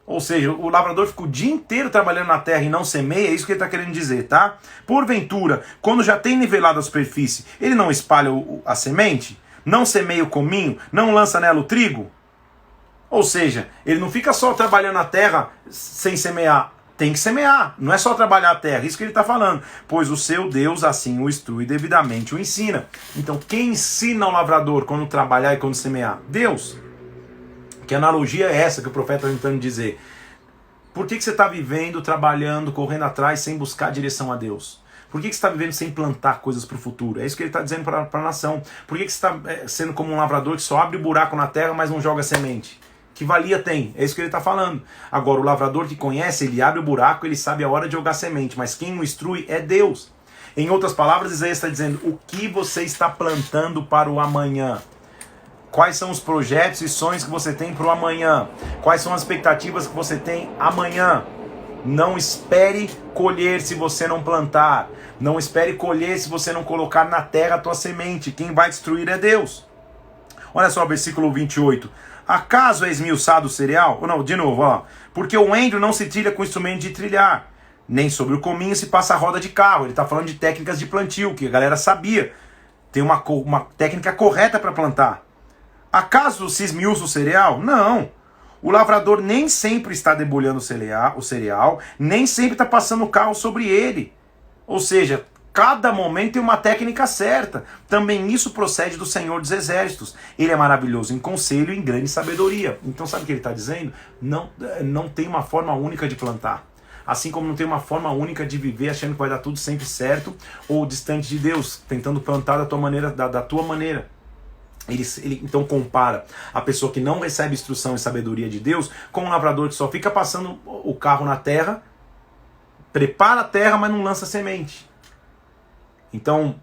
Ou seja, o lavrador fica o dia inteiro trabalhando na terra e não semeia, é isso que ele está querendo dizer, tá? Porventura, quando já tem nivelado a superfície, ele não espalha a semente? Não semeia o cominho? Não lança nela o trigo? Ou seja, ele não fica só trabalhando a terra sem semear. Tem que semear, não é só trabalhar a terra, isso que ele está falando. Pois o seu Deus assim o instrui, devidamente o ensina. Então quem ensina o lavrador quando trabalhar e quando semear? Deus. Que analogia é essa que o profeta está tentando dizer? Por que você está vivendo, trabalhando, correndo atrás sem buscar a direção a Deus? Por que você está vivendo sem plantar coisas para o futuro? É isso que ele está dizendo para a nação. Por que você está sendo como um lavrador que só abre buraco na terra, mas não joga semente? Que valia tem? É isso que ele está falando. Agora, o lavrador que conhece, ele abre o buraco, ele sabe a hora de jogar semente, mas quem o instrui é Deus. Em outras palavras, Isaías está dizendo, o que você está plantando para o amanhã? Quais são os projetos e sonhos que você tem para o amanhã? Quais são as expectativas que você tem amanhã? Não espere colher se você não plantar. Não espere colher se você não colocar na terra a tua semente. Quem vai destruir é Deus. Olha só o versículo 28. Acaso é esmiuçado o cereal? Ou não, de novo, ó. Porque o endro não se trilha com instrumento de trilhar, nem sobre o cominho se passa a roda de carro. Ele está falando de técnicas de plantio, que a galera sabia. Tem uma técnica correta para plantar. Acaso se esmiuça o cereal? Não. O lavrador nem sempre está debulhando o cereal, nem sempre está passando o carro sobre ele. Ou seja, Cada momento tem uma técnica certa. Também isso procede do Senhor dos Exércitos. Ele é maravilhoso em conselho e em grande sabedoria. Então sabe o que ele está dizendo? Não tem uma forma única de plantar. Assim como não tem uma forma única de viver achando que vai dar tudo sempre certo ou distante de Deus, tentando plantar da tua maneira. Ele então compara a pessoa que não recebe instrução e sabedoria de Deus com um lavrador que só fica passando o carro na terra, prepara a terra, mas não lança semente. Então,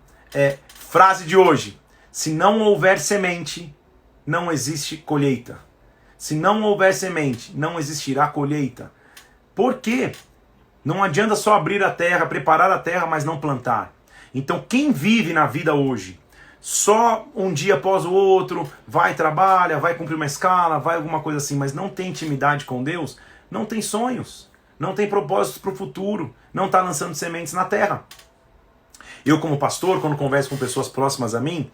frase de hoje: se não houver semente, não existe colheita. Se não houver semente, não existirá colheita. Por quê? Não adianta só abrir a terra, preparar a terra, mas não plantar. Então, quem vive na vida hoje, só um dia após o outro, vai, trabalha, vai cumprir uma escala, vai alguma coisa assim, mas não tem intimidade com Deus, não tem sonhos, não tem propósitos para o futuro, não está lançando sementes na terra. Eu, como pastor, quando converso com pessoas próximas a mim,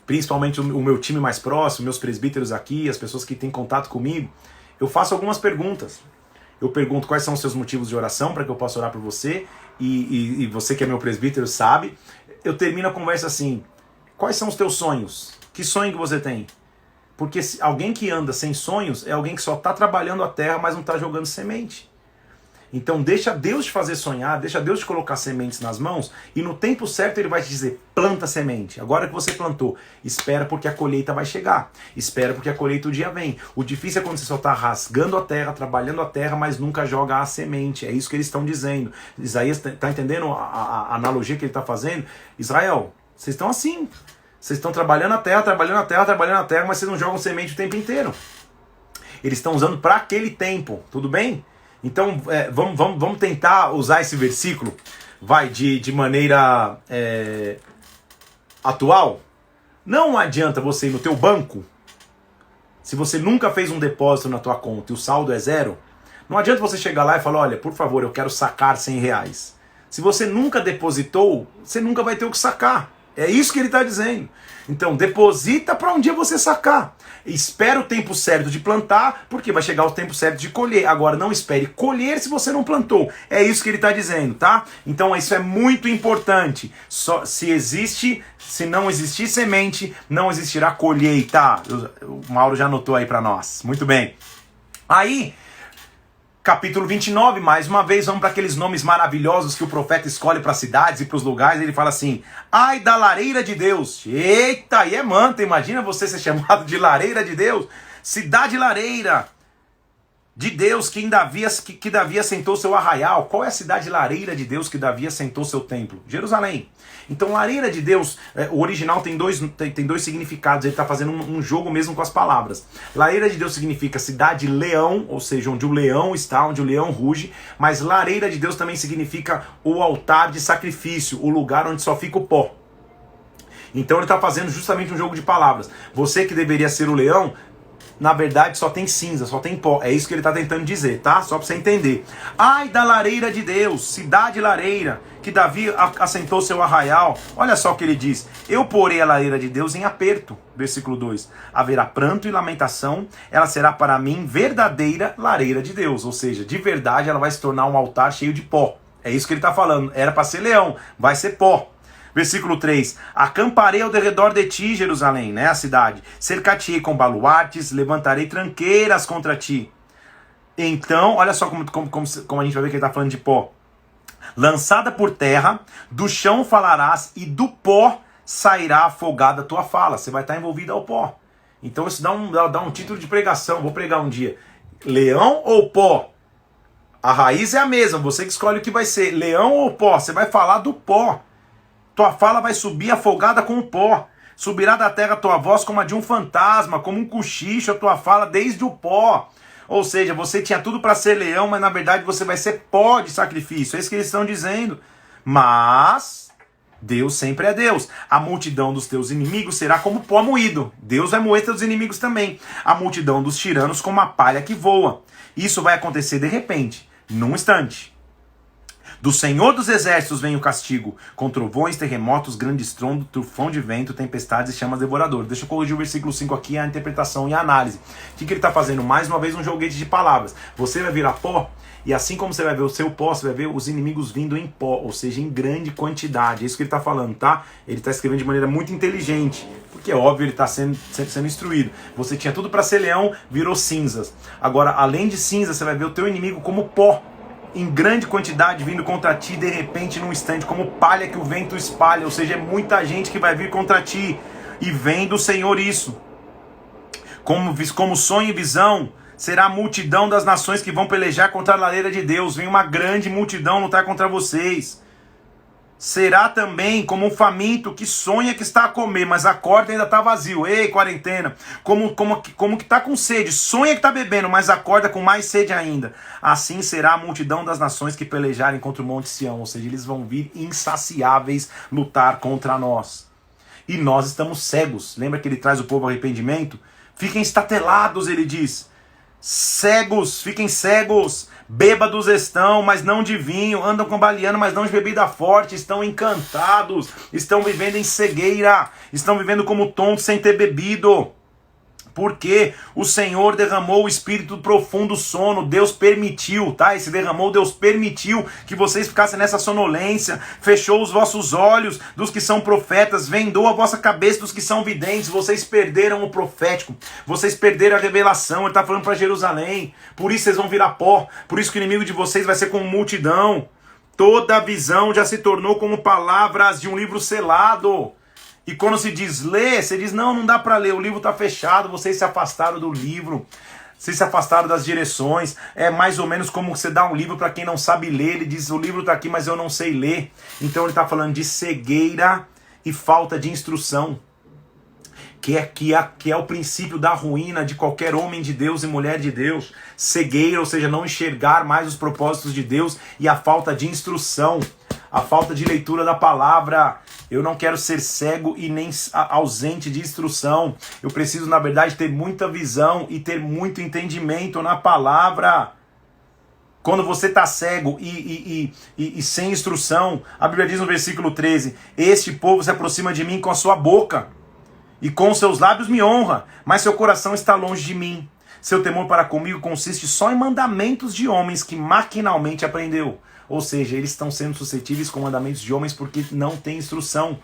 principalmente o meu time mais próximo, meus presbíteros aqui, as pessoas que têm contato comigo, eu faço algumas perguntas. Eu pergunto quais são os seus motivos de oração para que eu possa orar por você, e você que é meu presbítero sabe. Eu termino a conversa assim: quais são os teus sonhos? Que sonho que você tem? Porque alguém que anda sem sonhos é alguém que só está trabalhando a terra, mas não está jogando semente. Então deixa Deus te fazer sonhar, deixa Deus te colocar sementes nas mãos, e no tempo certo Ele vai te dizer: planta semente. Agora que você plantou, espera porque a colheita vai chegar. Espera porque a colheita o dia vem. O difícil é quando você só está rasgando a terra, trabalhando a terra, mas nunca joga a semente. É isso que eles estão dizendo. Isaías está entendendo a analogia que ele está fazendo? Israel, vocês estão assim. Vocês estão trabalhando a terra, mas vocês não jogam semente o tempo inteiro. Eles estão usando para aquele tempo, tudo bem? Então, vamos tentar usar esse versículo, de maneira atual. Não adianta você ir no teu banco, se você nunca fez um depósito na tua conta e o saldo é zero, não adianta você chegar lá e falar: olha, por favor, eu quero sacar R$100. Se você nunca depositou, você nunca vai ter o que sacar. É isso que ele está dizendo. Então, deposita para um dia você sacar. Espera o tempo certo de plantar, porque vai chegar o tempo certo de colher. Agora, não espere colher se você não plantou. É isso que ele está dizendo, tá? Então, isso é muito importante. Se não existir semente, não existirá colheita. O Mauro já anotou aí para nós. Muito bem. Aí, capítulo 29, mais uma vez, vamos para aqueles nomes maravilhosos que o profeta escolhe para as cidades e para os lugares. Ele fala assim: ai da lareira de Deus. Eita, e é manta, imagina você ser chamado de lareira de Deus. Cidade lareira de Deus, que Davi assentou seu arraial. Qual é a cidade lareira de Deus que Davi assentou seu templo? Jerusalém. Então, lareira de Deus, o original tem dois significados. Ele está fazendo um jogo mesmo com as palavras. Lareira de Deus significa cidade leão, ou seja, onde o leão está, onde o leão ruge. Mas lareira de Deus também significa o altar de sacrifício, o lugar onde só fica o pó. Então ele está fazendo justamente um jogo de palavras. Você que deveria ser o leão, na verdade só tem cinza, só tem pó. É isso que ele está tentando dizer, tá? Só para você entender. Ai da lareira de Deus, cidade lareira, que Davi assentou seu arraial. Olha só o que ele diz: eu porei a lareira de Deus em aperto. Versículo 2. Haverá pranto e lamentação, ela será para mim verdadeira lareira de Deus. Ou seja, de verdade ela vai se tornar um altar cheio de pó. É isso que ele está falando. Era para ser leão, vai ser pó. Versículo 3. Acamparei ao derredor de ti, Jerusalém, né, a cidade. Cercar-te-ei com baluartes, levantarei tranqueiras contra ti. Então, olha só como a gente vai ver que ele está falando de pó. Lançada por terra, do chão falarás e do pó sairá afogada a tua fala. Você vai estar envolvido ao pó. Então isso dá um título de pregação. Vou pregar um dia. Leão ou pó? A raiz é a mesma, você que escolhe o que vai ser. Leão ou pó? Você vai falar do pó. Tua fala vai subir afogada com o pó. Subirá da terra a tua voz como a de um fantasma, como um cochicho a tua fala desde o pó. Ou seja, você tinha tudo para ser leão, mas na verdade você vai ser pó de sacrifício. É isso que eles estão dizendo. Mas Deus sempre é Deus. A multidão dos teus inimigos será como pó moído. Deus vai moer teus inimigos também. A multidão dos tiranos como a palha que voa. Isso vai acontecer de repente, num instante. Do Senhor dos Exércitos vem o castigo, com trovões, terremotos, grande estrondo, tufão de vento, tempestades e chamas devoradoras. Deixa eu corrigir o versículo 5 aqui, a interpretação e a análise. O que ele está fazendo? Mais uma vez um joguete de palavras. Você vai virar pó, e assim como você vai ver o seu pó, você vai ver os inimigos vindo em pó, ou seja, em grande quantidade. É isso que ele está falando, tá? Ele está escrevendo de maneira muito inteligente, porque é óbvio, ele está sendo instruído. Você tinha tudo para ser leão, virou cinzas. Agora, além de cinzas, você vai ver o teu inimigo como pó, em grande quantidade, vindo contra ti, de repente, num instante, como palha que o vento espalha, ou seja, é muita gente que vai vir contra ti, e vem do Senhor isso. Como sonho e visão, será a multidão das nações que vão pelejar contra a lareira de Deus, vem uma grande multidão lutar contra vocês. Será também como um faminto que sonha que está a comer, mas acorda e ainda está vazio. Ei, quarentena, como que está com sede, sonha que está bebendo, mas acorda com mais sede ainda. Assim será a multidão das nações que pelejarem contra o Monte Sião, ou seja, eles vão vir insaciáveis lutar contra nós. E nós estamos cegos. Lembra que ele traz o povo ao arrependimento? Fiquem estatelados, ele diz. Cegos, fiquem cegos. Bêbados estão, mas não de vinho. Andam cambaleando, mas não de bebida forte. Estão encantados. Estão vivendo em cegueira. Estão vivendo como tontos sem ter bebido. Porque o Senhor derramou o espírito do profundo sono. Deus permitiu, tá? Esse derramou, Deus permitiu que vocês ficassem nessa sonolência. Fechou os vossos olhos dos que são profetas. Vendou a vossa cabeça dos que são videntes. Vocês perderam o profético. Vocês perderam a revelação. Ele está falando para Jerusalém. Por isso vocês vão virar pó. Por isso que o inimigo de vocês vai ser como multidão. Toda a visão já se tornou como palavras de um livro selado. E quando se diz ler, você diz, não dá para ler, o livro está fechado, vocês se afastaram do livro, vocês se afastaram das direções. É mais ou menos como você dá um livro para quem não sabe ler, ele diz, o livro está aqui, mas eu não sei ler. Então ele está falando de cegueira e falta de instrução, que é o princípio da ruína de qualquer homem de Deus e mulher de Deus. Cegueira, ou seja, não enxergar mais os propósitos de Deus, e a falta de instrução, a falta de leitura da palavra. Eu não quero ser cego e nem ausente de instrução. Eu preciso, na verdade, ter muita visão e ter muito entendimento na palavra. Quando você está cego e sem instrução, a Bíblia diz no versículo 13, este povo se aproxima de mim com a sua boca, e com seus lábios me honra, mas seu coração está longe de mim. Seu temor para comigo consiste só em mandamentos de homens que maquinalmente aprendeu. Ou seja, eles estão sendo suscetíveis com mandamentos de homens porque não tem instrução.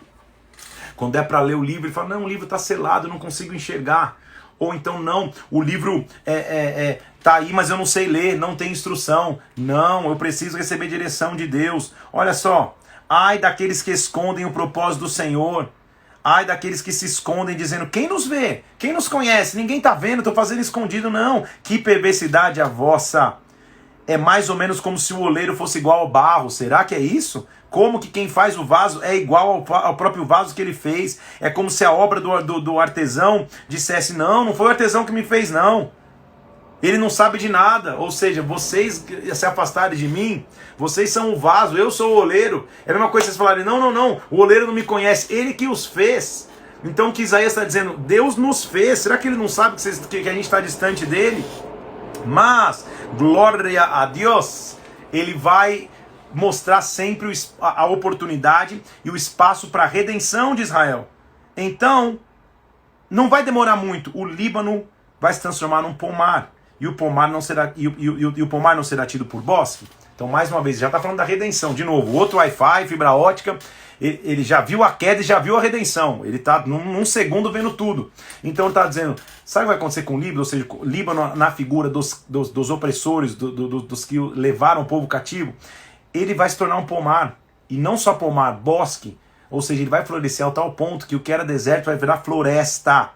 Quando é para ler o livro, ele fala, não, o livro está selado, eu não consigo enxergar. Ou então, não, o livro tá aí, mas eu não sei ler, não tem instrução. Não, eu preciso receber direção de Deus. Olha só, ai daqueles que escondem o propósito do Senhor. Ai daqueles que se escondem dizendo, quem nos vê? Quem nos conhece? Ninguém está vendo, estou fazendo escondido. Não, que perversidade a vossa. É mais ou menos como se o oleiro fosse igual ao barro. Será que é isso? Como que quem faz o vaso é igual ao próprio vaso que ele fez? É como se a obra do artesão dissesse, não foi o artesão que me fez, não. Ele não sabe de nada. Ou seja, vocês se afastarem de mim, vocês são o vaso, eu sou o oleiro. É a mesma coisa que vocês falarem, não, o oleiro não me conhece, ele que os fez. Então o que Isaías está dizendo, Deus nos fez. Será que ele não sabe que a gente está distante dele? Mas, glória a Deus, ele vai mostrar sempre a oportunidade e o espaço para a redenção de Israel. Então, não vai demorar muito, o Líbano vai se transformar num pomar, e o pomar não será, o pomar não será tido por bosque. Então, mais uma vez, já está falando da redenção. De novo, outro Wi-Fi, fibra ótica, ele já viu a queda e já viu a redenção. Ele está num segundo vendo tudo. Então ele está dizendo, sabe o que vai acontecer com o Líbano? Ou seja, o Líbano na figura dos opressores, dos que levaram o povo cativo, ele vai se tornar um pomar. E não só pomar, bosque. Ou seja, ele vai florescer ao tal ponto que o que era deserto vai virar floresta.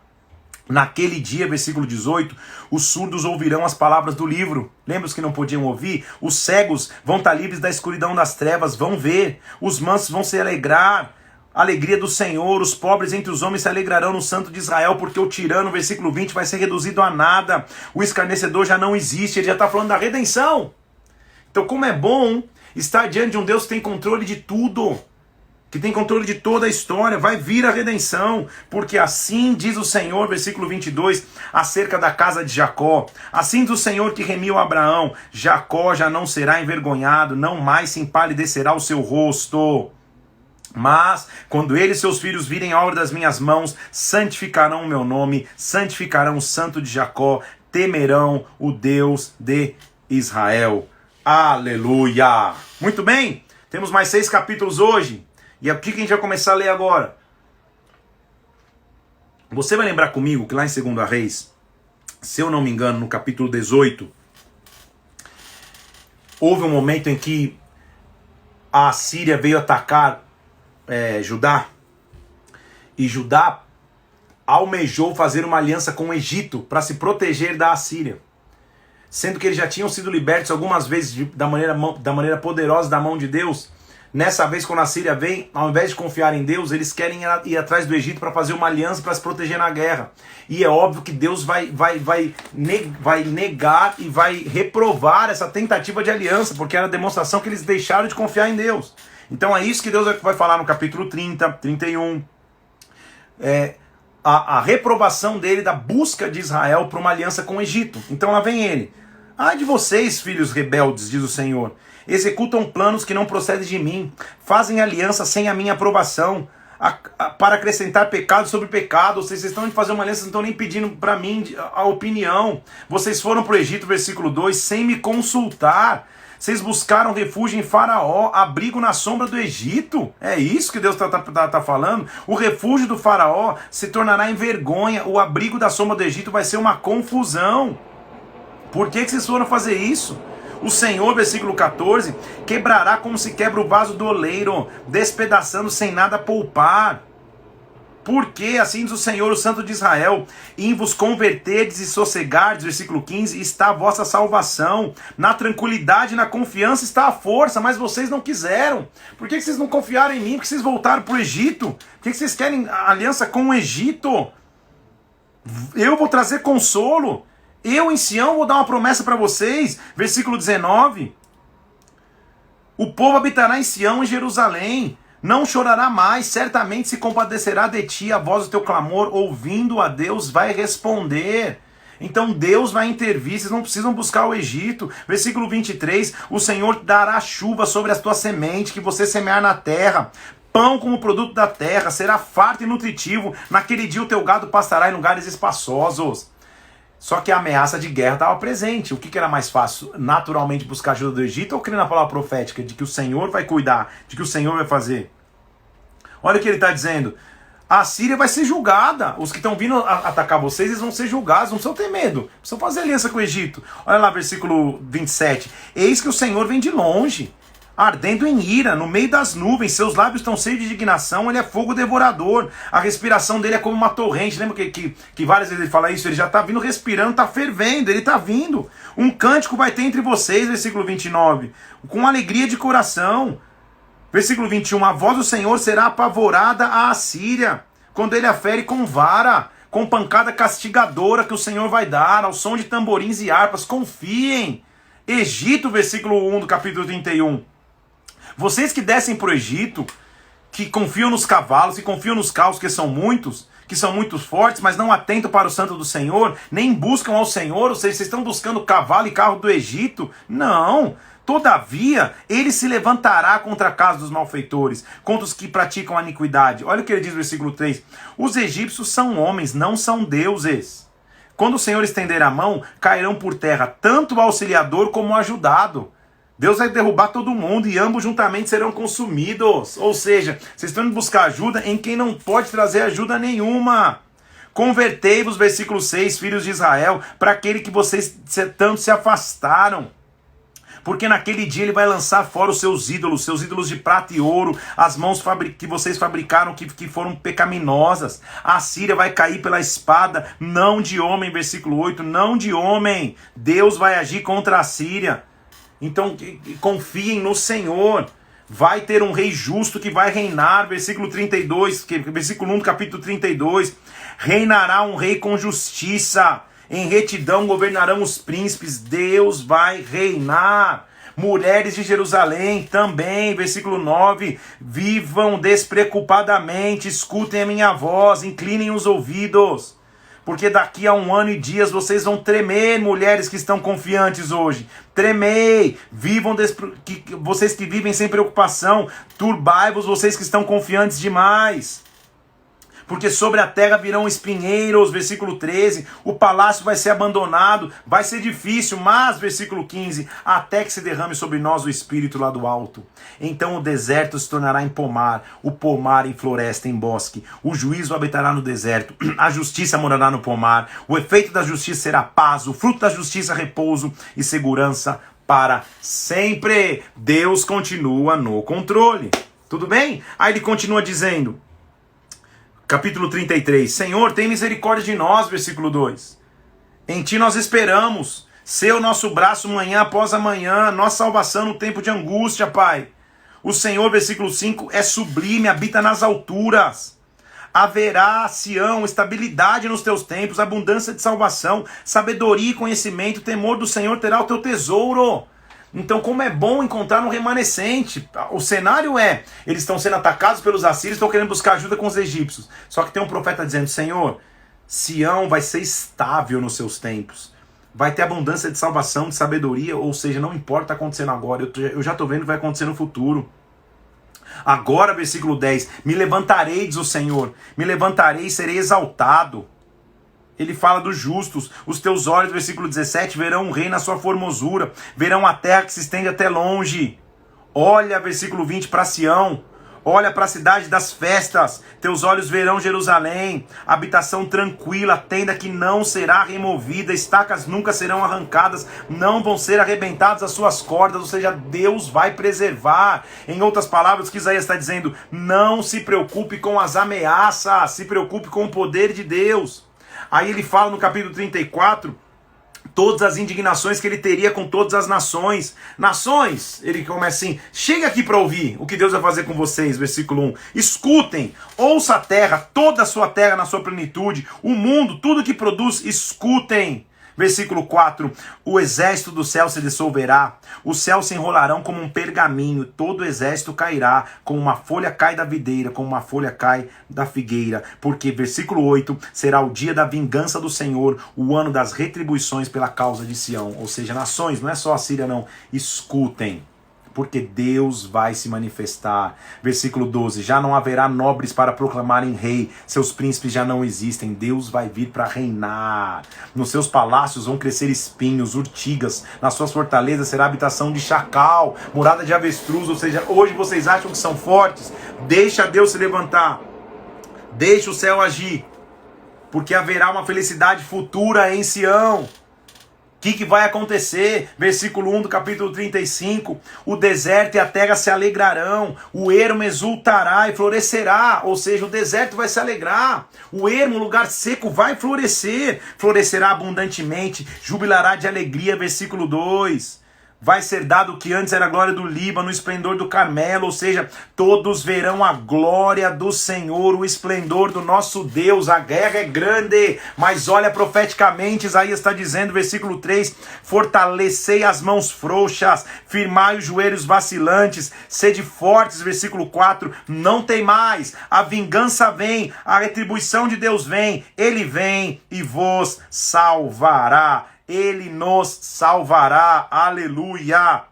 Naquele dia, versículo 18, os surdos ouvirão as palavras do livro. Lembra os que não podiam ouvir? Os cegos vão estar livres da escuridão das trevas, vão ver. Os mansos vão se alegrar. A alegria do Senhor, os pobres entre os homens se alegrarão no Santo de Israel, porque o tirano, versículo 20, vai ser reduzido a nada. O escarnecedor já não existe, ele já está falando da redenção. Então como é bom estar diante de um Deus que tem controle de tudo. que tem controle de toda a história, vai vir a redenção, porque assim diz o Senhor, versículo 22, acerca da casa de Jacó, assim diz o Senhor que remiu Abraão, Jacó já não será envergonhado, não mais se empalidecerá o seu rosto. Mas, quando ele e seus filhos virem a obra das minhas mãos, santificarão o meu nome, santificarão o santo de Jacó, temerão o Deus de Israel. Aleluia! Muito bem, temos mais 6 capítulos hoje. E o que a gente vai começar a ler agora? Você vai lembrar comigo que lá em 2 Reis, se eu não me engano, no capítulo 18, houve um momento em que a Síria veio atacar Judá, e Judá almejou fazer uma aliança com o Egito para se proteger da Assíria, sendo que eles já tinham sido libertos algumas vezes da maneira poderosa da mão de Deus. Nessa vez, quando a Síria vem, ao invés de confiar em Deus, eles querem ir atrás do Egito para fazer uma aliança para se proteger na guerra. E é óbvio que Deus vai negar e vai reprovar essa tentativa de aliança, porque era a demonstração que eles deixaram de confiar em Deus. Então é isso que Deus vai falar no capítulo 30, 31. A reprovação dele da busca de Israel para uma aliança com o Egito. Então lá vem ele. Ai de vocês, filhos rebeldes, diz o Senhor. Executam planos que não procedem de mim. Fazem aliança sem a minha aprovação. Para acrescentar pecado sobre pecado. Vocês estão de fazer uma aliança, não estão nem pedindo para mim a opinião. Vocês foram para o Egito, versículo 2, sem me consultar. Vocês buscaram refúgio em Faraó, abrigo na sombra do Egito. É isso que Deus está falando. O refúgio do Faraó se tornará em vergonha. O abrigo da sombra do Egito vai ser uma confusão. Por que vocês foram fazer isso? O Senhor, versículo 14, quebrará como se quebra o vaso do oleiro, despedaçando sem nada poupar. Porque, assim diz o Senhor, o Santo de Israel, em vos converterdes e sossegardes, versículo 15, está a vossa salvação. Na tranquilidade e na confiança está a força, mas vocês não quiseram. Por que vocês não confiaram em mim? Por que vocês voltaram para o Egito? Por que vocês querem aliança com o Egito? Eu vou trazer consolo. Eu em Sião vou dar uma promessa para vocês. Versículo 19. O povo habitará em Sião, em Jerusalém. Não chorará mais, certamente se compadecerá de ti, a voz do teu clamor, ouvindo a Deus, vai responder. Então Deus vai intervir, vocês não precisam buscar o Egito. Versículo 23, o Senhor dará chuva sobre as tuas sementes, que você semear na terra. Pão como produto da terra, será farto e nutritivo. Naquele dia o teu gado pastará em lugares espaçosos. Só que a ameaça de guerra estava presente. O que era mais fácil? Naturalmente buscar ajuda do Egito ou crer na palavra profética de que o Senhor vai cuidar, de que o Senhor vai fazer? Olha o que ele está dizendo. A Síria vai ser julgada. Os que estão vindo atacar vocês, eles vão ser julgados, não precisam ter medo. Precisam fazer aliança com o Egito. Olha lá, versículo 27. Eis que o Senhor vem de longe, ardendo em ira, no meio das nuvens, seus lábios estão cheios de indignação, ele é fogo devorador, a respiração dele é como uma torrente. Lembra que várias vezes ele fala isso? Ele já está vindo respirando, está fervendo, ele está vindo. Um cântico vai ter entre vocês, versículo 29, com alegria de coração. Versículo 21, a voz do Senhor será apavorada à Assíria, quando ele a fere com vara, com pancada castigadora que o Senhor vai dar, ao som de tamborins e harpas. Confiem. Egito, versículo 1 do capítulo 31. Vocês que descem para o Egito, que confiam nos cavalos, que confiam nos carros, que são muitos fortes, mas não atentam para o santo do Senhor, nem buscam ao Senhor, ou seja, vocês estão buscando cavalo e carro do Egito? Não. Todavia, ele se levantará contra a casa dos malfeitores, contra os que praticam a iniquidade. Olha o que ele diz no versículo 3. Os egípcios são homens, não são deuses. Quando o Senhor estender a mão, cairão por terra tanto o auxiliador como o ajudado. Deus vai derrubar todo mundo e ambos juntamente serão consumidos. Ou seja, vocês estão indo buscar ajuda em quem não pode trazer ajuda nenhuma. Convertei-vos, versículo 6, filhos de Israel, para aquele que vocês tanto se afastaram. Porque naquele dia ele vai lançar fora os seus ídolos de prata e ouro, as mãos que vocês fabricaram que foram pecaminosas. A Síria vai cair pela espada, não de homem, versículo 8, não de homem. Deus vai agir contra a Síria. Então confiem no Senhor. Vai ter um rei justo que vai reinar, versículo 32, versículo 1 do capítulo 32. Reinará um rei com justiça, em retidão governarão os príncipes. Deus vai reinar. Mulheres de Jerusalém também, versículo 9, vivam despreocupadamente, escutem a minha voz, inclinem os ouvidos, porque daqui a 1 ano e dias vocês vão tremer, mulheres que estão confiantes hoje. Tremei, vocês que vivem sem preocupação, turbai-vos, vocês que estão confiantes demais. Porque sobre a terra virão espinheiros, versículo 13, o palácio vai ser abandonado, vai ser difícil, mas, versículo 15, até que se derrame sobre nós o Espírito lá do alto. Então o deserto se tornará em pomar, o pomar em floresta, em bosque. O juízo habitará no deserto, a justiça morará no pomar. O efeito da justiça será paz, o fruto da justiça repouso e segurança para sempre. Deus continua no controle. Tudo bem? Aí ele continua dizendo... Capítulo 33, Senhor, tem misericórdia de nós, versículo 2. Em ti nós esperamos, ser o nosso braço manhã após amanhã, nossa salvação no tempo de angústia, Pai. O Senhor, versículo 5, é sublime, habita nas alturas. Haverá, Sião, estabilidade nos teus tempos, abundância de salvação, sabedoria e conhecimento, temor do Senhor terá o teu tesouro. Então, como é bom encontrar um remanescente. O cenário é, eles estão sendo atacados pelos assírios, estão querendo buscar ajuda com os egípcios. Só que tem um profeta dizendo, Senhor, Sião vai ser estável nos seus tempos. Vai ter abundância de salvação, de sabedoria, ou seja, não importa o que está acontecendo agora, eu já estou vendo o que vai acontecer no futuro. Agora, versículo 10, me levantarei, diz o Senhor, me levantarei e serei exaltado. Ele fala dos justos, os teus olhos, versículo 17, verão um rei na sua formosura, verão a terra que se estende até longe. Olha, versículo 20, para Sião, olha para a cidade das festas, teus olhos verão Jerusalém, habitação tranquila, tenda que não será removida, estacas nunca serão arrancadas, não vão ser arrebentadas as suas cordas, ou seja, Deus vai preservar. Em outras palavras, o que Isaías está dizendo, não se preocupe com as ameaças, se preocupe com o poder de Deus. Aí ele fala no capítulo 34, todas as indignações que ele teria com todas as nações. Nações, ele começa assim, chega aqui para ouvir o que Deus vai fazer com vocês, versículo 1. Escutem, ouça a terra, toda a sua terra na sua plenitude, o mundo, tudo que produz, escutem. Versículo 4, o exército do céu se dissolverá, os céus se enrolarão como um pergaminho, todo o exército cairá, como uma folha cai da videira, como uma folha cai da figueira, porque, versículo 8, será o dia da vingança do Senhor, o ano das retribuições pela causa de Sião, ou seja, nações, não é só a Síria não, escutem. Porque Deus vai se manifestar. Versículo 12, já não haverá nobres para proclamarem rei, seus príncipes já não existem, Deus vai vir para reinar. Nos seus palácios vão crescer espinhos, urtigas, nas suas fortalezas será habitação de chacal, morada de avestruz, ou seja, hoje vocês acham que são fortes, deixa Deus se levantar, deixa o céu agir, porque haverá uma felicidade futura em Sião. O que vai acontecer? Versículo 1 do capítulo 35. O deserto e a terra se alegrarão. O ermo exultará e florescerá. Ou seja, o deserto vai se alegrar. O ermo, o lugar seco, vai florescer. Florescerá abundantemente. Jubilará de alegria. Versículo 2. Vai ser dado o que antes era a glória do Líbano, o esplendor do Carmelo, ou seja, todos verão a glória do Senhor, o esplendor do nosso Deus. A guerra é grande, mas olha profeticamente, Isaías está dizendo, versículo 3, fortalecei as mãos frouxas, firmai os joelhos vacilantes, sede fortes, versículo 4, não temais, a vingança vem, a retribuição de Deus vem, ele vem e vos salvará. Ele nos salvará, aleluia.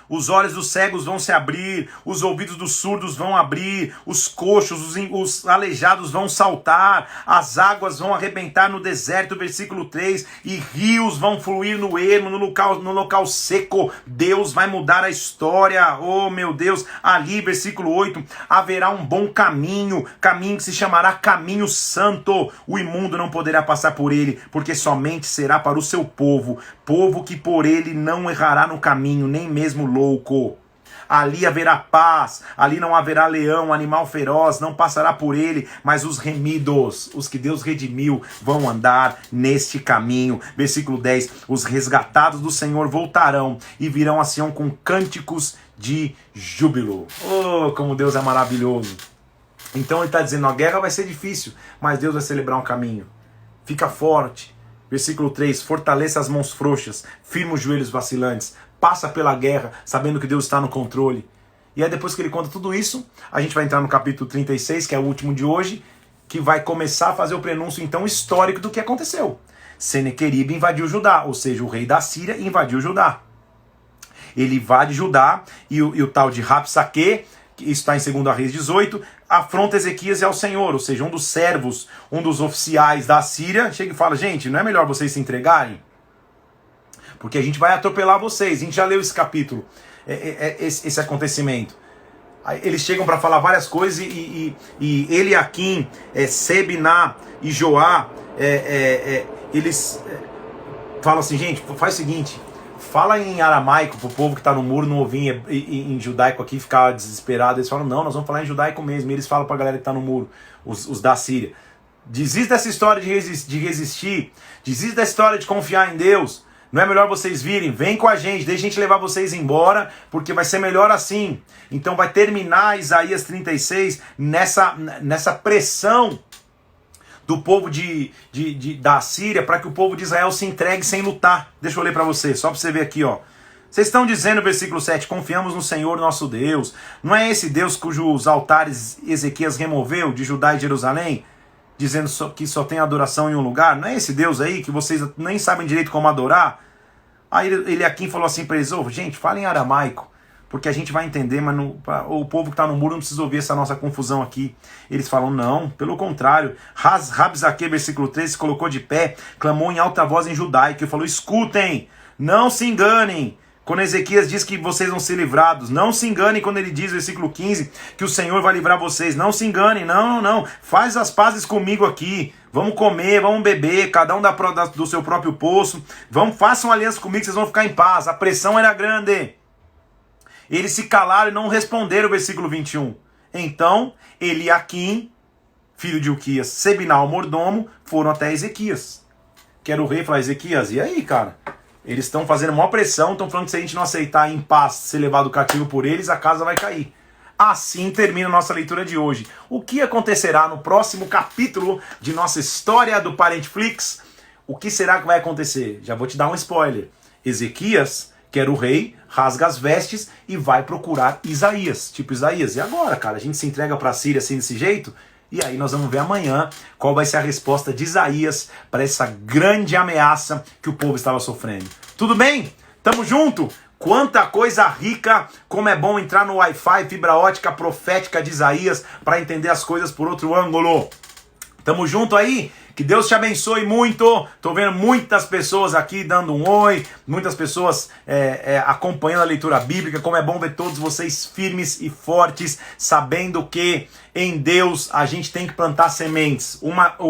Os olhos dos cegos vão se abrir, os ouvidos dos surdos vão abrir, os coxos, os aleijados vão saltar, as águas vão arrebentar no deserto, versículo 3, e rios vão fluir no ermo, no local seco. Deus vai mudar a história, oh meu Deus. Ali, versículo 8, haverá um bom caminho, caminho que se chamará caminho santo, o imundo não poderá passar por ele, porque somente será para o seu povo, povo que por ele não errará no caminho, nem mesmo louco. Ali haverá paz, ali não haverá leão, animal feroz, não passará por ele, mas os remidos, os que Deus redimiu, vão andar neste caminho. Versículo 10, os resgatados do Senhor voltarão e virão a Sião com cânticos de júbilo. Oh, como Deus é maravilhoso. Então ele está dizendo, a guerra vai ser difícil, mas Deus vai celebrar um caminho. Fica forte. Versículo 3, fortaleça as mãos frouxas, firma os joelhos vacilantes, passa pela guerra, sabendo que Deus está no controle. E aí depois que ele conta tudo isso, a gente vai entrar no capítulo 36, que é o último de hoje, que vai começar a fazer o prenúncio então histórico do que aconteceu. Senequeribe invadiu Judá, ou seja, o rei da Síria invadiu Judá. Ele invade Judá e o tal de Rabsaque, que está em 2 Reis 18, afronta Ezequias e ao Senhor, ou seja, um dos servos, um dos oficiais da Síria, chega e fala, gente, não é melhor vocês se entregarem? Porque a gente vai atropelar vocês. A gente já leu esse capítulo, esse acontecimento. Eles chegam para falar várias coisas e Eliaquim, Sebiná e Joá, eles falam assim, gente, faz o seguinte, fala em aramaico pro povo que está no muro não ouvir em judaico aqui, ficar desesperado. Eles falam, não, nós vamos falar em judaico mesmo. E eles falam para a galera que está no muro, os da Síria, desista dessa história de resistir, desista dessa história de confiar em Deus. Não é melhor vocês virem? Vem com a gente, deixa a gente levar vocês embora, porque vai ser melhor assim. Então vai terminar Isaías 36 nessa pressão do povo da Síria para que o povo de Israel se entregue sem lutar. Deixa eu ler para você, só para você ver aqui, ó. Vocês estão dizendo, versículo 7, confiamos no Senhor nosso Deus. Não é esse Deus cujos altares Ezequias removeu de Judá e Jerusalém, dizendo que só tem adoração em um lugar? Não é esse Deus aí que vocês nem sabem direito como adorar? Aí ele aqui falou assim para eles, gente, fala em aramaico, porque a gente vai entender, mas o povo que está no muro não precisa ouvir essa nossa confusão aqui. Eles falam, não, pelo contrário. Rabsaque, versículo 13, se colocou de pé, clamou em alta voz em judaico e falou, escutem, não se enganem. Quando Ezequias diz que vocês vão ser livrados, não se enganem quando ele diz, versículo 15, que o Senhor vai livrar vocês. Não se enganem, não. Faz as pazes comigo aqui. Vamos comer, vamos beber, cada um do seu próprio poço. Façam aliança comigo, vocês vão ficar em paz. A pressão era grande. Eles se calaram e não responderam, versículo 21. Então, Eliaquim, filho de Uquias, Sebiná, o mordomo, foram até Ezequias, que era o rei, e falaram, Ezequias, e aí, cara? Eles estão fazendo maior pressão, estão falando que se a gente não aceitar em paz ser levado cativo por eles, a casa vai cair. Assim termina a nossa leitura de hoje. O que acontecerá no próximo capítulo de nossa história do Parentflix? O que será que vai acontecer? Já vou te dar um spoiler. Ezequias, que era o rei, rasga as vestes e vai procurar Isaías. Tipo, Isaías, e agora, cara? A gente se entrega para a Síria assim desse jeito? E aí nós vamos ver amanhã qual vai ser a resposta de Isaías para essa grande ameaça que o povo estava sofrendo. Tudo bem? Tamo junto? Quanta coisa rica, como é bom entrar no Wi-Fi, fibra ótica profética de Isaías para entender as coisas por outro ângulo. Tamo junto aí? Que Deus te abençoe muito. Tô vendo muitas pessoas aqui dando um oi, muitas pessoas acompanhando a leitura bíblica. Como é bom ver todos vocês firmes e fortes, sabendo que em Deus a gente tem que plantar sementes.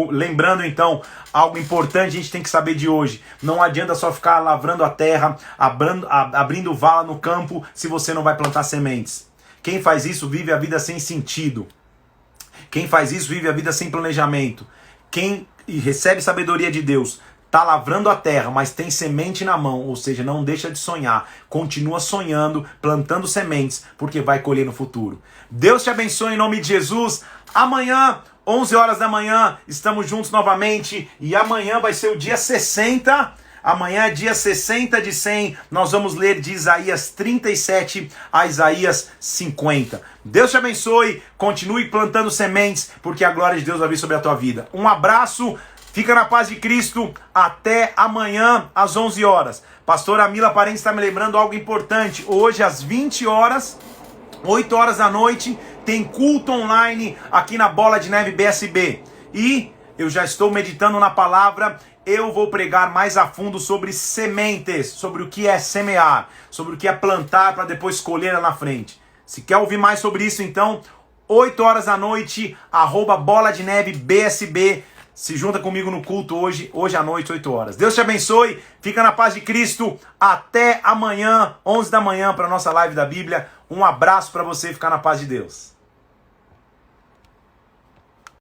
Lembrando então, algo importante a gente tem que saber de hoje. Não adianta só ficar lavrando a terra, abrindo vala no campo, se você não vai plantar sementes. Quem faz isso vive a vida sem sentido. Quem faz isso vive a vida sem planejamento. Quem recebe sabedoria de Deus está lavrando a terra, mas tem semente na mão, ou seja, não deixa de sonhar. Continua sonhando, plantando sementes, porque vai colher no futuro. Deus te abençoe em nome de Jesus. Amanhã, 11 horas da manhã, estamos juntos novamente. E amanhã vai ser o dia 60. Amanhã é dia 60 de 100, nós vamos ler de Isaías 37 a Isaías 50. Deus te abençoe, continue plantando sementes, porque a glória de Deus vai vir sobre a tua vida. Um abraço, fica na paz de Cristo, até amanhã às 11 horas. Pastora Mila Parente está me lembrando algo importante. Hoje às 20 horas, 8 horas da noite, tem culto online aqui na Bola de Neve BSB. E eu já estou meditando na palavra. Eu vou pregar mais a fundo sobre sementes, sobre o que é semear, sobre o que é plantar para depois colher lá na frente. Se quer ouvir mais sobre isso, então, 8 horas da noite, @Bola de Neve BSB. Se junta comigo no culto hoje à noite, 8 horas. Deus te abençoe, fica na paz de Cristo. Até amanhã, 11 da manhã, para a nossa live da Bíblia. Um abraço para você, ficar na paz de Deus.